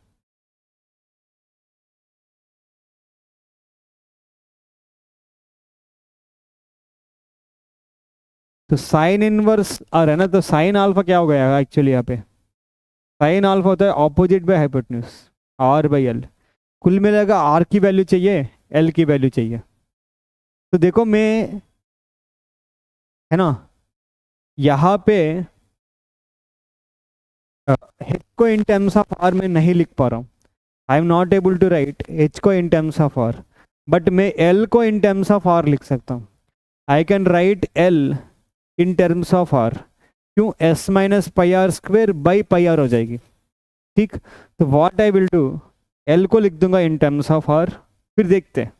तो sine inverse आ रहा है ना, तो साइन अल्फा क्या हो गया एक्चुअली, यहाँ पे साइन अल्फा होता है opposite by hypotenuse r by l, कुल मिलाकर आर की वैल्यू चाहिए, एल की वैल्यू चाहिए। तो देखो मैं, है ना, यहाँ पे h को इन टर्म्स ऑफ आर में नहीं लिख पा रहा हूँ, I am not able to write h को in terms of r, but मैं l को इन टर्म्स ऑफ आर लिख सकता हूँ, I can write l in terms of r, क्यों, s minus pi r square by pi r हो जाएगी, ठीक। तो what I will do, l को लिख दूंगा इन टर्म्स ऑफ आर, फिर देखते हैं,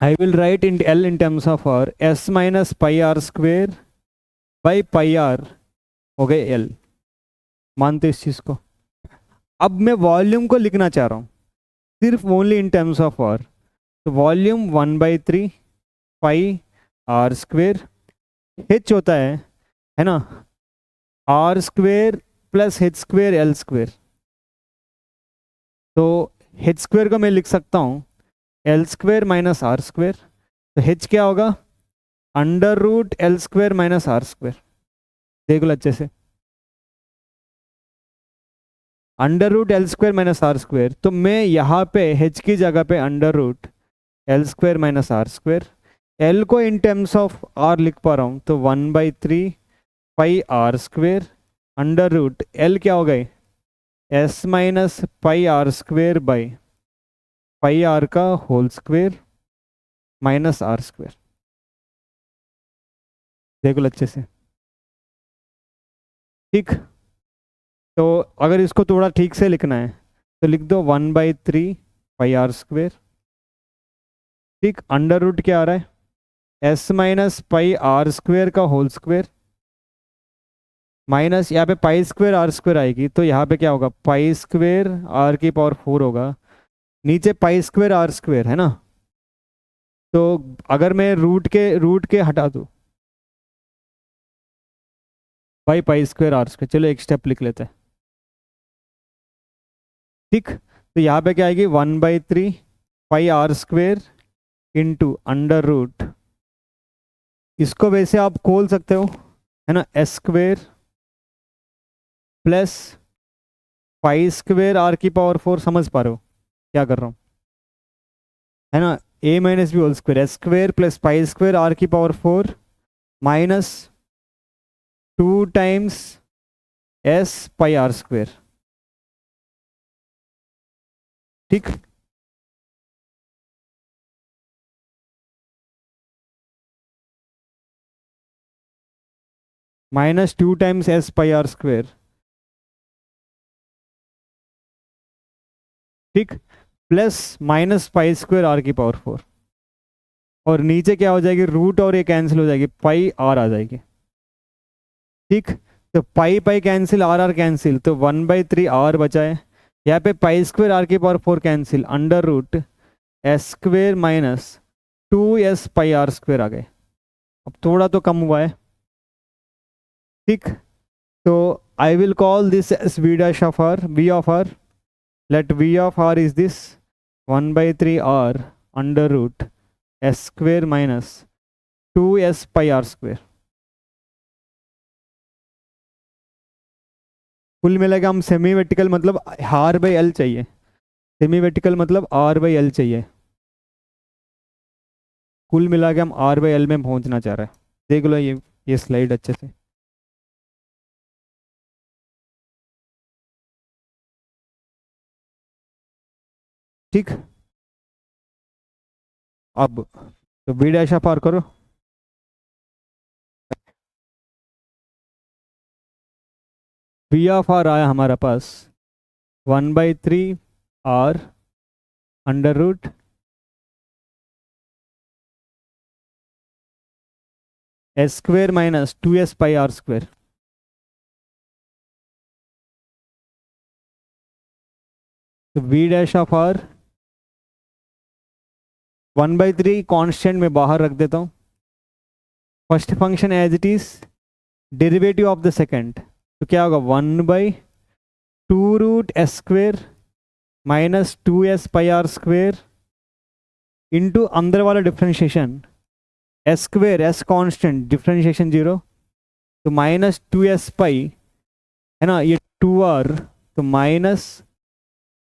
I will write in l in terms of r, s minus pi r square by pi r हो गए l, मानते इस चीज को। अब मैं वॉल्यूम को लिखना चाह रहा हूँ सिर्फ only in terms of r, तो volume 1/3 pi r square, h होता है ना, r square plus h square l square, तो h स्क्वेयर को मैं लिख सकता हूँ l square minus r square, तो h क्या होगा, under root l square minus r square, देख लो अच्छे से, under root l square minus r square, तो मैं यहाँ पे h की जगह पे under root l square minus r square, l को इन टर्म्स ऑफ आर लिख पा रहा हूँ, तो 1/3 pi r square under root l क्या हो गए, s minus pi r square by pi r का whole square minus r square, देख लो अच्छे से, ठीक। तो अगर इसको थोड़ा ठीक से लिखना है तो लिख दो 1/3 पाई आर स्क्वेयर, ठीक, अंडर रूट क्या आ रहा है, s minus pi r square का होल स्क्वेयर माइनस, यहाँ पे पाई स्क्वेयर आर स्क्वेयर आएगी, तो यहाँ पे क्या होगा, पाई स्क्वेयर आर की पावर 4 होगा, नीचे पाई स्क्वेयर आर स्क्वेयर है ना, तो अगर मैं रूट के हटा दूँ, by pi square r square. चलो एक स्टेप लिख लेते हैं। ठीक, तो यहाँ पे क्या आएगी 1/3 pi r square into under root, इसको वैसे आप खोल सकते हो है ना, s square plus pi square r की पावर 4। समझ पा रहे हो क्या कर रहा हूँ है ना, a minus b whole square, s square plus pi square r की power 4 minus 2 times s pi r square. ठीक, minus 2 times s pi r square. ठीक, plus minus pi square r की पावर 4, और नीचे क्या हो जाएगी, रूट और ये कैंसिल हो जाएगी, पाई आर आ जाएगी। ठीक, तो pi pi cancel, r r cancel, तो 1/3 आर बचा है। यहाँ पे पाई स्क्वायर आर की power 4 cancel, under root s square minus 2 s pi r square आ गए। अब थोड़ा तो कम हुआ है। ठीक, तो I will call this as v dash of r, v of r, let v of r is this 1/3 r under root s square minus 2 s pi r square. कुल मिला के हम सेमी वर्टिकल मतलब आर बाई एल चाहिए, semi vertical मतलब r by l चाहिए। कुल मिला के हम आर बाई एल में पहुंचना चाह रहे हैं। देख लो ये स्लाइड अच्छे से। ठीक, अब तो बी डैश ऑफ आर करो। बी ऑफ आर आया हमारा पास 1/3 r under root s square minus 2 s pi r square. तो v dash of r 1/3 constant में बाहर रख देता हूँ। First function as it is, derivative of the second, तो क्या होगा 1/2 root s square minus 2 s pi r square into अंदर वाला differentiation s square, s constant, differentiation 0, तो माइनस 2 एस पाई है ना, ये 2 आर, तो माइनस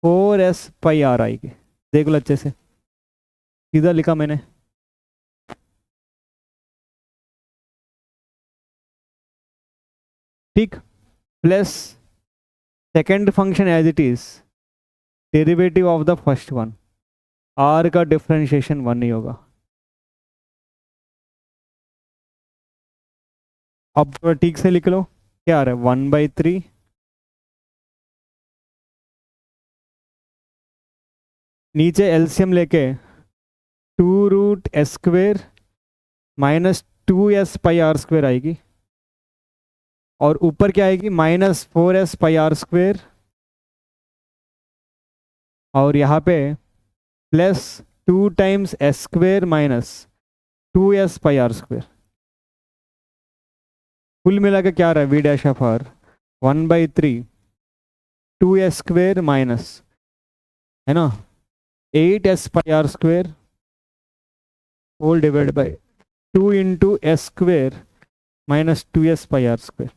4 एस पाई आर आएगी। देख लो अच्छे से, सीधा लिखा मैंने। ठीक, plus second function as it is, derivative of the first one, r का डिफ्रेंशिएशन 1 ही होगा। अब थोड़ा ठीक से लिख लो, क्या आ रहा है 1/3 नीचे एलसीएम लेके 2 root s square minus 2 s pi r square आएगी, और ऊपर क्या आएगी minus 4 s pi r square, और यहाँ पे plus 2 times s square minus 2 s pi r square. कुल मिला के क्या आ रहा है v dash of r 1/3 2 s square minus है ना 8 s pi r square whole divide by 2 into s square minus 2 s pi r square.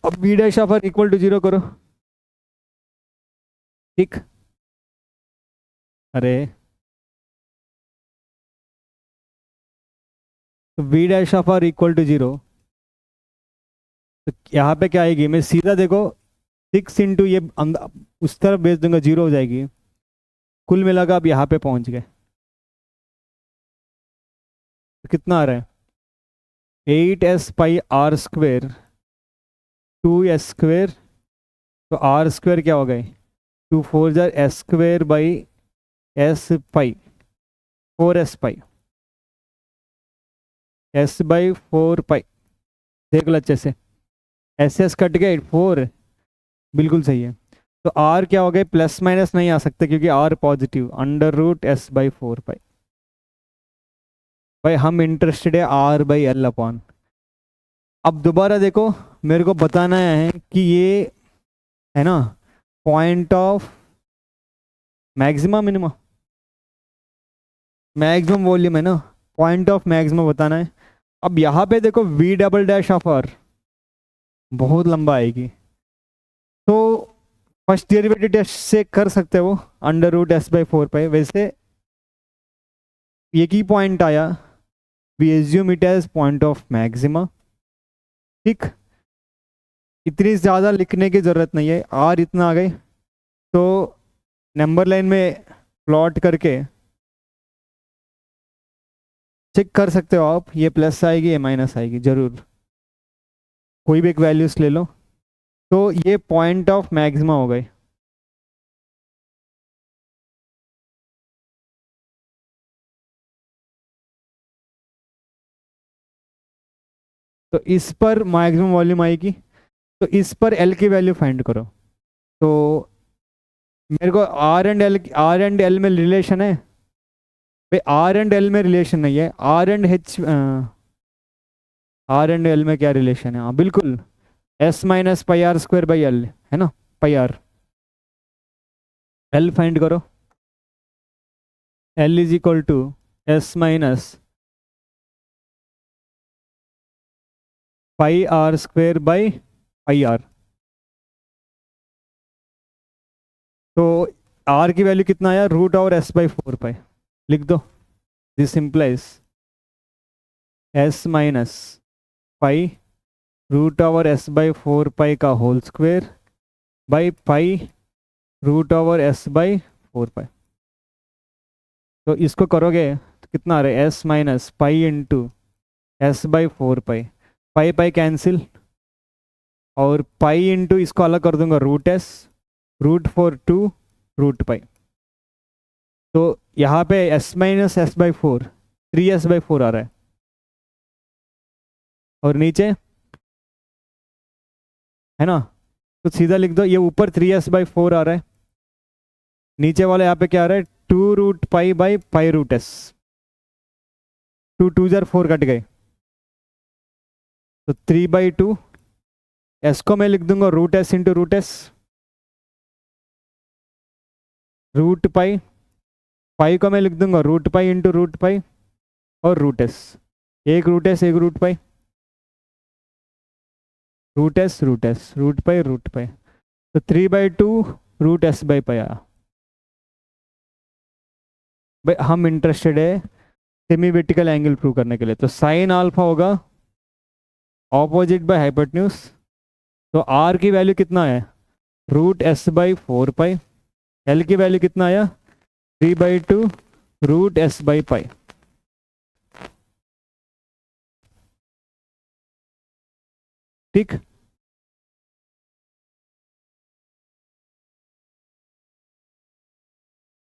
अब v dash of r equal to 0 करो। ठीक, अरे तो v dash of r equal to 0, तो यहाँ पे क्या आएगी, मैं सीधा देखो 6 इंटू ये उस तरफ भेज दूंगा, 0 हो जाएगी। कुल मिलाकर आप यहाँ पे पहुँच गए, तो कितना आ रहा है 8 s pi r square 2 s square, तो आर स्क्वेयर क्या हो गए 2 4 s square by s pi 4 s pi, s by 4 pi. देख लो अच्छे से, एस एस कट गए 4, बिल्कुल सही है। तो आर क्या हो गए, प्लस माइनस नहीं आ सकते क्योंकि r positive, under root s by 4 pi. भाई हम इंटरेस्टेड है आर बाई एल अपॉन। अब दोबारा देखो, मेरे को बताना है कि ये है ना point of maximum minimum, maximum volume है ना, पॉइंट ऑफ मैक्सिमम बताना है। अब यहाँ पे देखो v double dash of r बहुत लंबा आएगी, तो फर्स्ट डेरिवेटिव टेस्ट से कर सकते हो under root s by 4 pi. वैसे एक ही पॉइंट आया, we assume it as point of maxima. ठीक, इतनी ज़्यादा लिखने की ज़रूरत नहीं है, आर इतना आ गए तो नंबर लाइन में प्लॉट करके चेक कर सकते हो आप, ये प्लस आएगी ये माइनस आएगी जरूर, कोई भी एक वैल्यूज ले लो। तो ये पॉइंट ऑफ मैक्सिमा हो गए। तो इस पर मैक्सिमम वॉल्यूम आएगी, तो इस पर एल की वैल्यू फाइंड करो। तो मेरे को आर एंड एल में रिलेशन है भाई, आर एंड एल में रिलेशन नहीं है, आर एंड एल में क्या रिलेशन है, हाँ बिल्कुल, s minus pi r square by l है ना, पाई आर। एल फाइंड करो, l is equal to s minus pi r square by pi r. तो आर की वैल्यू कितना आया, रूट और एस बाई 4 पाई, लिख दो। This implies s minus pi root over s by 4 pi का whole square by pi root over s by 4 pi. तो इसको करोगे तो कितना आ रहा है, s minus pi into s by 4 pi, pi pi cancel, और पाई इंटू इसको अलग कर दूंगा root s, root 4 2 root pi. तो यहाँ पे s minus s by 4 3s/4 आ रहा है, और नीचे है ना, तो सीधा लिख दो, ये ऊपर 3s/4 आ रहा है, नीचे वाला यहाँ पे क्या आ रहा है 2 root pi by pi root s, 2 2 जार 4 कट गए, तो 3/2, एस को मैं लिख दूंगा root s into root s, root pi, pi को मैं लिख दूंगा root pi into root pi, और रूट एस, एक रूट एस एक root pi, root s root s root pi root pi, तो 3/2 रूट एस बाई पाई आया। भाई हम इंटरेस्टेड है सेमी वर्टिकल एंगल प्रूव करने के लिए, तो साइन अल्फा होगा ऑपोजिट बाय हाइपोटेन्यूज। तो आर की वैल्यू कितना है, root s by 4 pi, l की वैल्यू कितना आया 3/2 रूट एस बाई पाई। ठीक,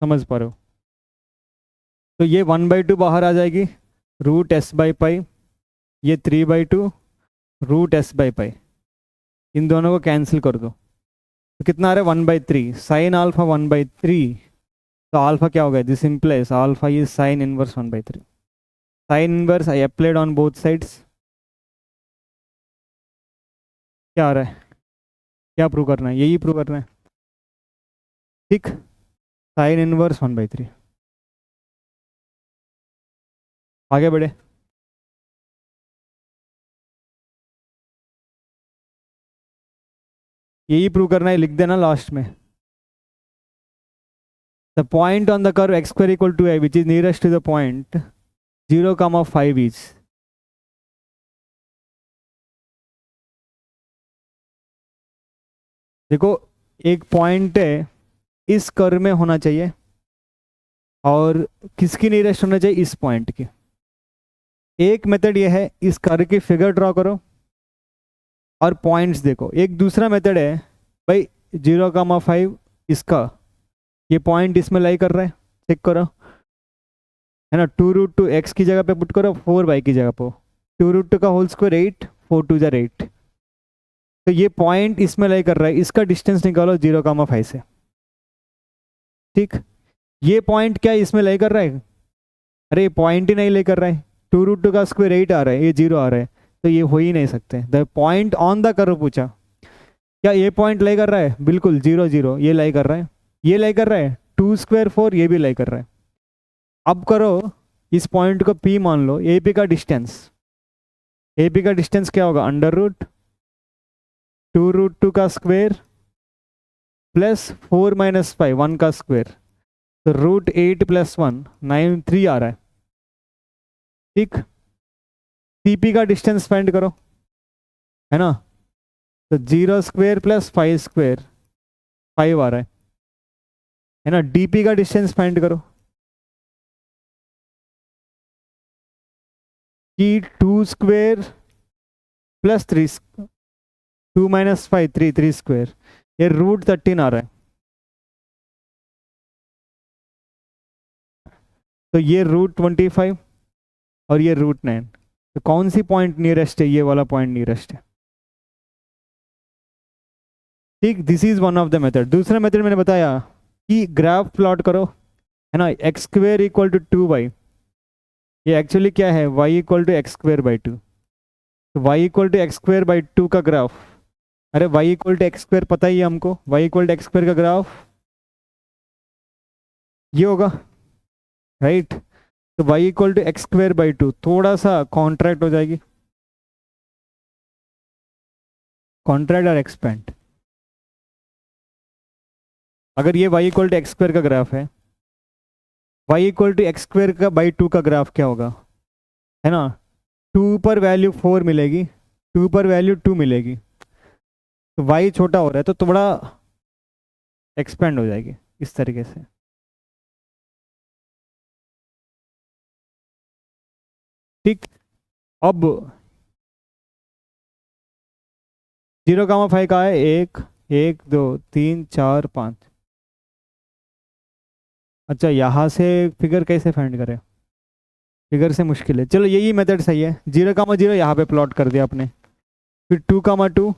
समझ पा रहे हो। तो ये 1/2 बाहर आ जाएगी, रूट एस बाई पाई, ये 3/2 रूट एस बाई पाई, इन दोनों को कैंसिल कर दो, तो कितना आ रहा है 1/3, साइन अल्फा 1/3। तो अल्फा क्या हो गया, this implies alpha is sine inverse 1/3, sine inverse I applied on both sides. क्या आ रहा है, क्या प्रूव करना है, यही प्रूव करना है। ठीक, साइन इनवर्स 1/3, आगे बढ़े। यही प्रूव करना है, लिख देना लास्ट में, the point on the curve x square equal to a which is nearest to the point 0, 5 is। देखो एक पॉइंट है इस कर्व में होना चाहिए, और किसकी नियरेस्ट होना चाहिए, इस पॉइंट की। एक मेथड ये है, इस कर्व की फिगर ड्रॉ करो और पॉइंट्स देखो। एक दूसरा मेथड है भाई 0, 5 इसका, ये पॉइंट इसमें लाई कर रहा है, चेक करो, है ना, 2√2 x की जगह पे पुट करो 4 y की जगह पे, 2√2 का होल स्क्वायर 8, 4 2 जार 8, तो ये पॉइंट इसमें लाई कर रहा है, इसका डिस्टेंस निकालो 0,5 से। ठीक, ये पॉइंट क्या इसमें लाई कर रहा है? अरे पॉइंट ही नहीं ले कर रहा है, 2√2 का स्क्वायर 8 आ रहा है, ये 0 आ रहा है, तो ये हो ही नहीं सकते। The point on the curve पूछा, क्या ये पॉइंट लाई कर रहा है? बिल्कुल 0 0 ये लाई कर रहा है, ये लाई कर रहा है 2² 4, ये भी लाई कर रहा है। अब करो इस पॉइंट को P मान लो, AP का डिस्टेंस, AP का डिस्टेंस क्या होगा? √2√2 का स्क्वायर प्लस 4 - 5 1 का स्क्वायर, तो √8 + 1 9 3 आ रहा है। ठीक, CP का डिस्टेंस फाइंड करो, है ना, तो 0² + 5² 5 आ रहा है ना। DP का डिस्टेंस फाइंड करो कि 2² + 3 2 - 5 3 3², ये √13 आ रहा है, तो ये √25 और ये √9, तो कौन सी पॉइंट नियरेस्ट है? ये वाला पॉइंट नियरेस्ट है। ठीक, this is one of the method. दूसरा मेथड मैंने बताया कि ग्राफ प्लॉट करो, है ना, x² = 2y, ये एक्चुअली क्या है? y = x²/2, तो y = x²/2 का ग्राफ, अरे y = x² पता ही है हमको, y = x² का ग्राफ ये होगा, राइट। तो y = x²/2 थोड़ा सा कॉन्ट्रैक्ट हो जाएगी, कॉन्ट्रैक्ट और एक्सपेंड। अगर ये y = x² का ग्राफ है, y = x²/2 का ग्राफ क्या होगा, है ना, 2 पर वैल्यू 4 मिलेगी, 2 पर वैल्यू 2 मिलेगी, तो y छोटा हो रहा है तो थोड़ा एक्सपेंड हो जाएगी इस तरीके से। ठीक, अब 0,5 का है 1 1 2 3 4 5। अच्छा, यहाँ से फिगर कैसे फाइंड करें? फिगर से मुश्किल है, चलो यही मेथड सही है। 0,0 यहाँ पे प्लॉट कर दिया आपने, फिर 2,2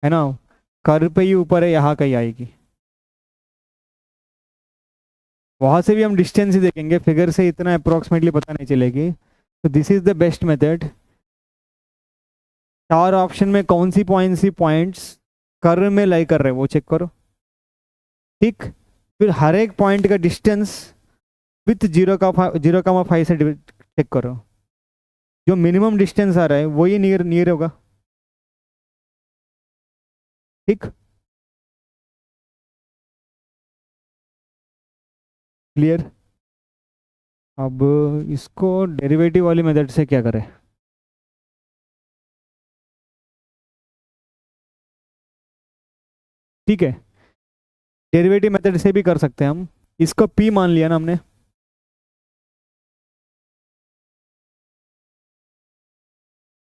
है ना, कर्व पे ही ऊपर है, यहाँ कहीं आएगी, वहाँ से भी हम डिस्टेंस ही देखेंगे, फिगर से इतना अप्रोक्सीमेटली पता नहीं चलेगी। तो this is the best method. 4 option में कौन सी पॉइंट्स कर्व में लाई कर रहे हैं वो चेक करो। ठीक, फिर हर एक पॉइंट का डिस्टेंस विथ 0,5 से चेक करो, जो मिनिमम डिस्टेंस आ रहा है वो ही नियर नियर होगा। ठीक, क्लियर। अब इसको डेरिवेटिव वाली मेथड से क्या करें? ठीक है, डेरिवेटिव मेथड से भी कर सकते हैं हम। इसको P मान लिया ना हमने,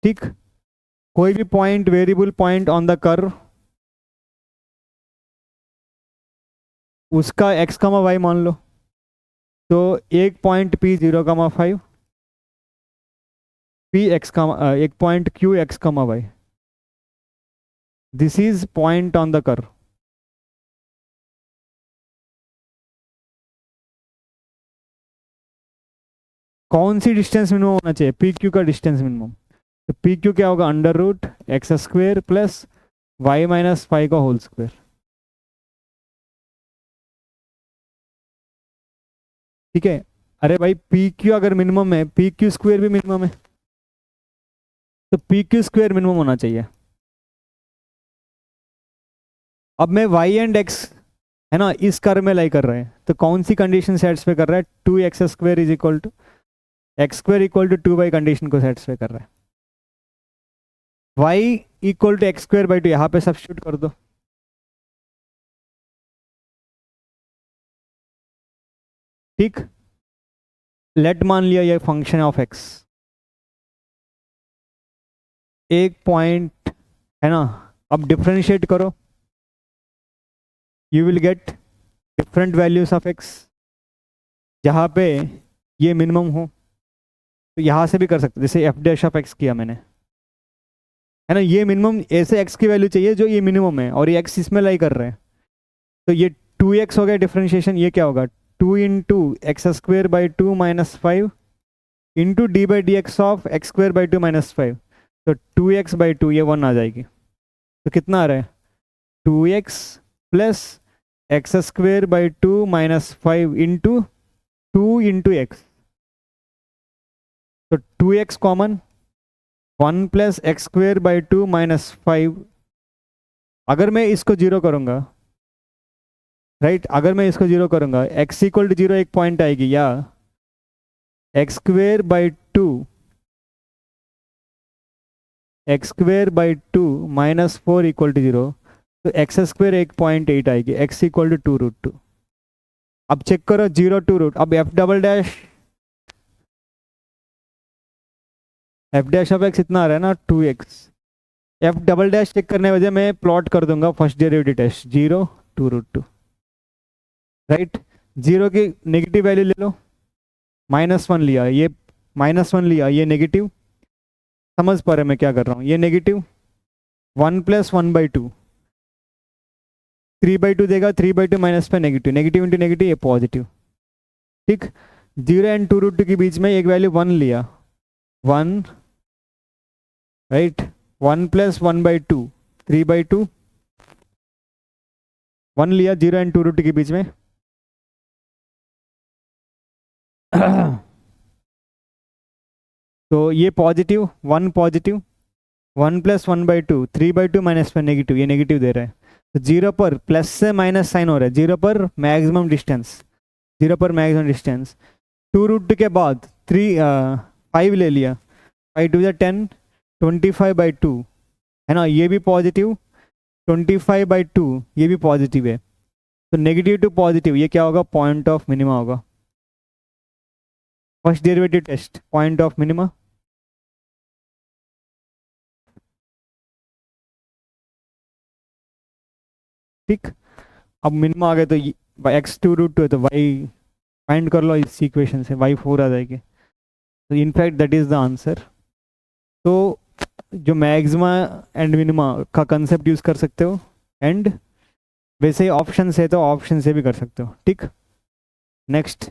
ठीक, कोई भी point, variable point on the curve, उसका x, y मान लो, तो एक पॉइंट P 0,5, एक point Q x, y, this is point on the curve. कौन सी डिस्टेंस मिनिमम होना चाहिए? PQ का डिस्टेंस मिनिमम, तो PQ क्या होगा? √x² + y - 5 का होल स्क्वायर। ठीक है, अरे भाई PQ अगर मिनिमम है, PQ² भी मिनिमम है, तो PQ² मिनिमम होना चाहिए। अब मैं y एंड x, है ना, इस कर्व में लाई कर रहे हैं, तो कौन सी कंडीशन सेटिस्फाई कर रहा है? 2x² = x² = 2y कंडीशन को सेटिस्फाई कर रहा है। y = x²/2 यहाँ पे सब्स्टिट्यूट कर दो। ठीक, लेट मान लिया ये फंक्शन ऑफ x, एक पॉइंट, है ना, अब डिफरेंशिएट करो, you will get different values of x, जहाँ पे ये मिनिमम हो। तो यहाँ से भी कर सकते, जैसे f' ऑफ x किया मैंने, है ना, ये मिनिमम ऐसे x की वैल्यू चाहिए जो ये मिनिमम है और ये x इसमें लाई कर रहे हैं, तो ये 2x हो गया डिफरेंशिएशन, ये क्या होगा 2 into x square by 2 minus 5 into D by D x of x square by 2 minus 5, तो 2x/2 ये 1 आ जाएगी, तो कितना आ रहा है 2x plus x square by 2 minus 5 into 2 into x, तो 2x common 1 plus x square by 2 minus 5, अगर मैं इसको जीरो करूंगा राइट, अगर मैं इसको जीरो करूंगा x इक्वल टू जीरो एक पॉइंट आएगी, या x square by 2 minus 4 equal to zero, तो एक्स स्क्वेयर एक पॉइंट 8 आएगी, x इक्वल टू 2√2। अब चेक करो 0 2 अब एफ डैश ऑफ एक्स इतना आ रहा है ना 2x, f double dash check करने वजह मैं प्लॉट कर दूंगा first derivative test 0 2√2 right. Zero की नेगेटिव वैल्यू ले लो, -1 लिया, ये -1 लिया, ये नेगेटिव, समझ पा रहे मैं क्या कर रहा हूँ, ये नेगेटिव 1 प्लस 1/2 3/2 देगा, 3/2 माइनस पे नेगेटिव, नेगेटिव इंटू नेगेटिव, ये पॉजिटिव, ठीक। 0 एंड 2√2 के बीच में एक वैल्यू 1 लिया, 1 राइट, 1 प्लस 1/2 3/2, 1 लिया 0 एंड 2√2 के बीच में तो ये पॉजिटिव 1 पॉजिटिव, 1 प्लस 1/2 3/2 माइनस पे नेगेटिव, ये नेगेटिव दे रहा है, तो 0 पर प्लस से माइनस साइन हो रहा है, 0 पर मैक्सिमम डिस्टेंस, 0 पर मैक्सिमम डिस्टेंस, 2√2 के बाद 5 ले लिया, 5 2 10 25/2 है ना, ये भी पॉजिटिव, 25/2 ये भी पॉजिटिव है, तो नेगेटिव टू पॉजिटिव ये क्या होगा पॉइंट ऑफ मिनिमा होगा, first derivative test point of minima, ठीक। अब मिनिमा आ गए तो x2√2 है तो y फाइंड कर लो इस इक्वेशन से, y4 आ जाएगी, तो in fact that is the answer. तो जो मैक्सिमा एंड मिनिमा का कंसेप्ट यूज कर सकते हो, एंड वैसे ही ऑप्शन से तो ऑप्शन से भी कर सकते हो, ठीक। नेक्स्ट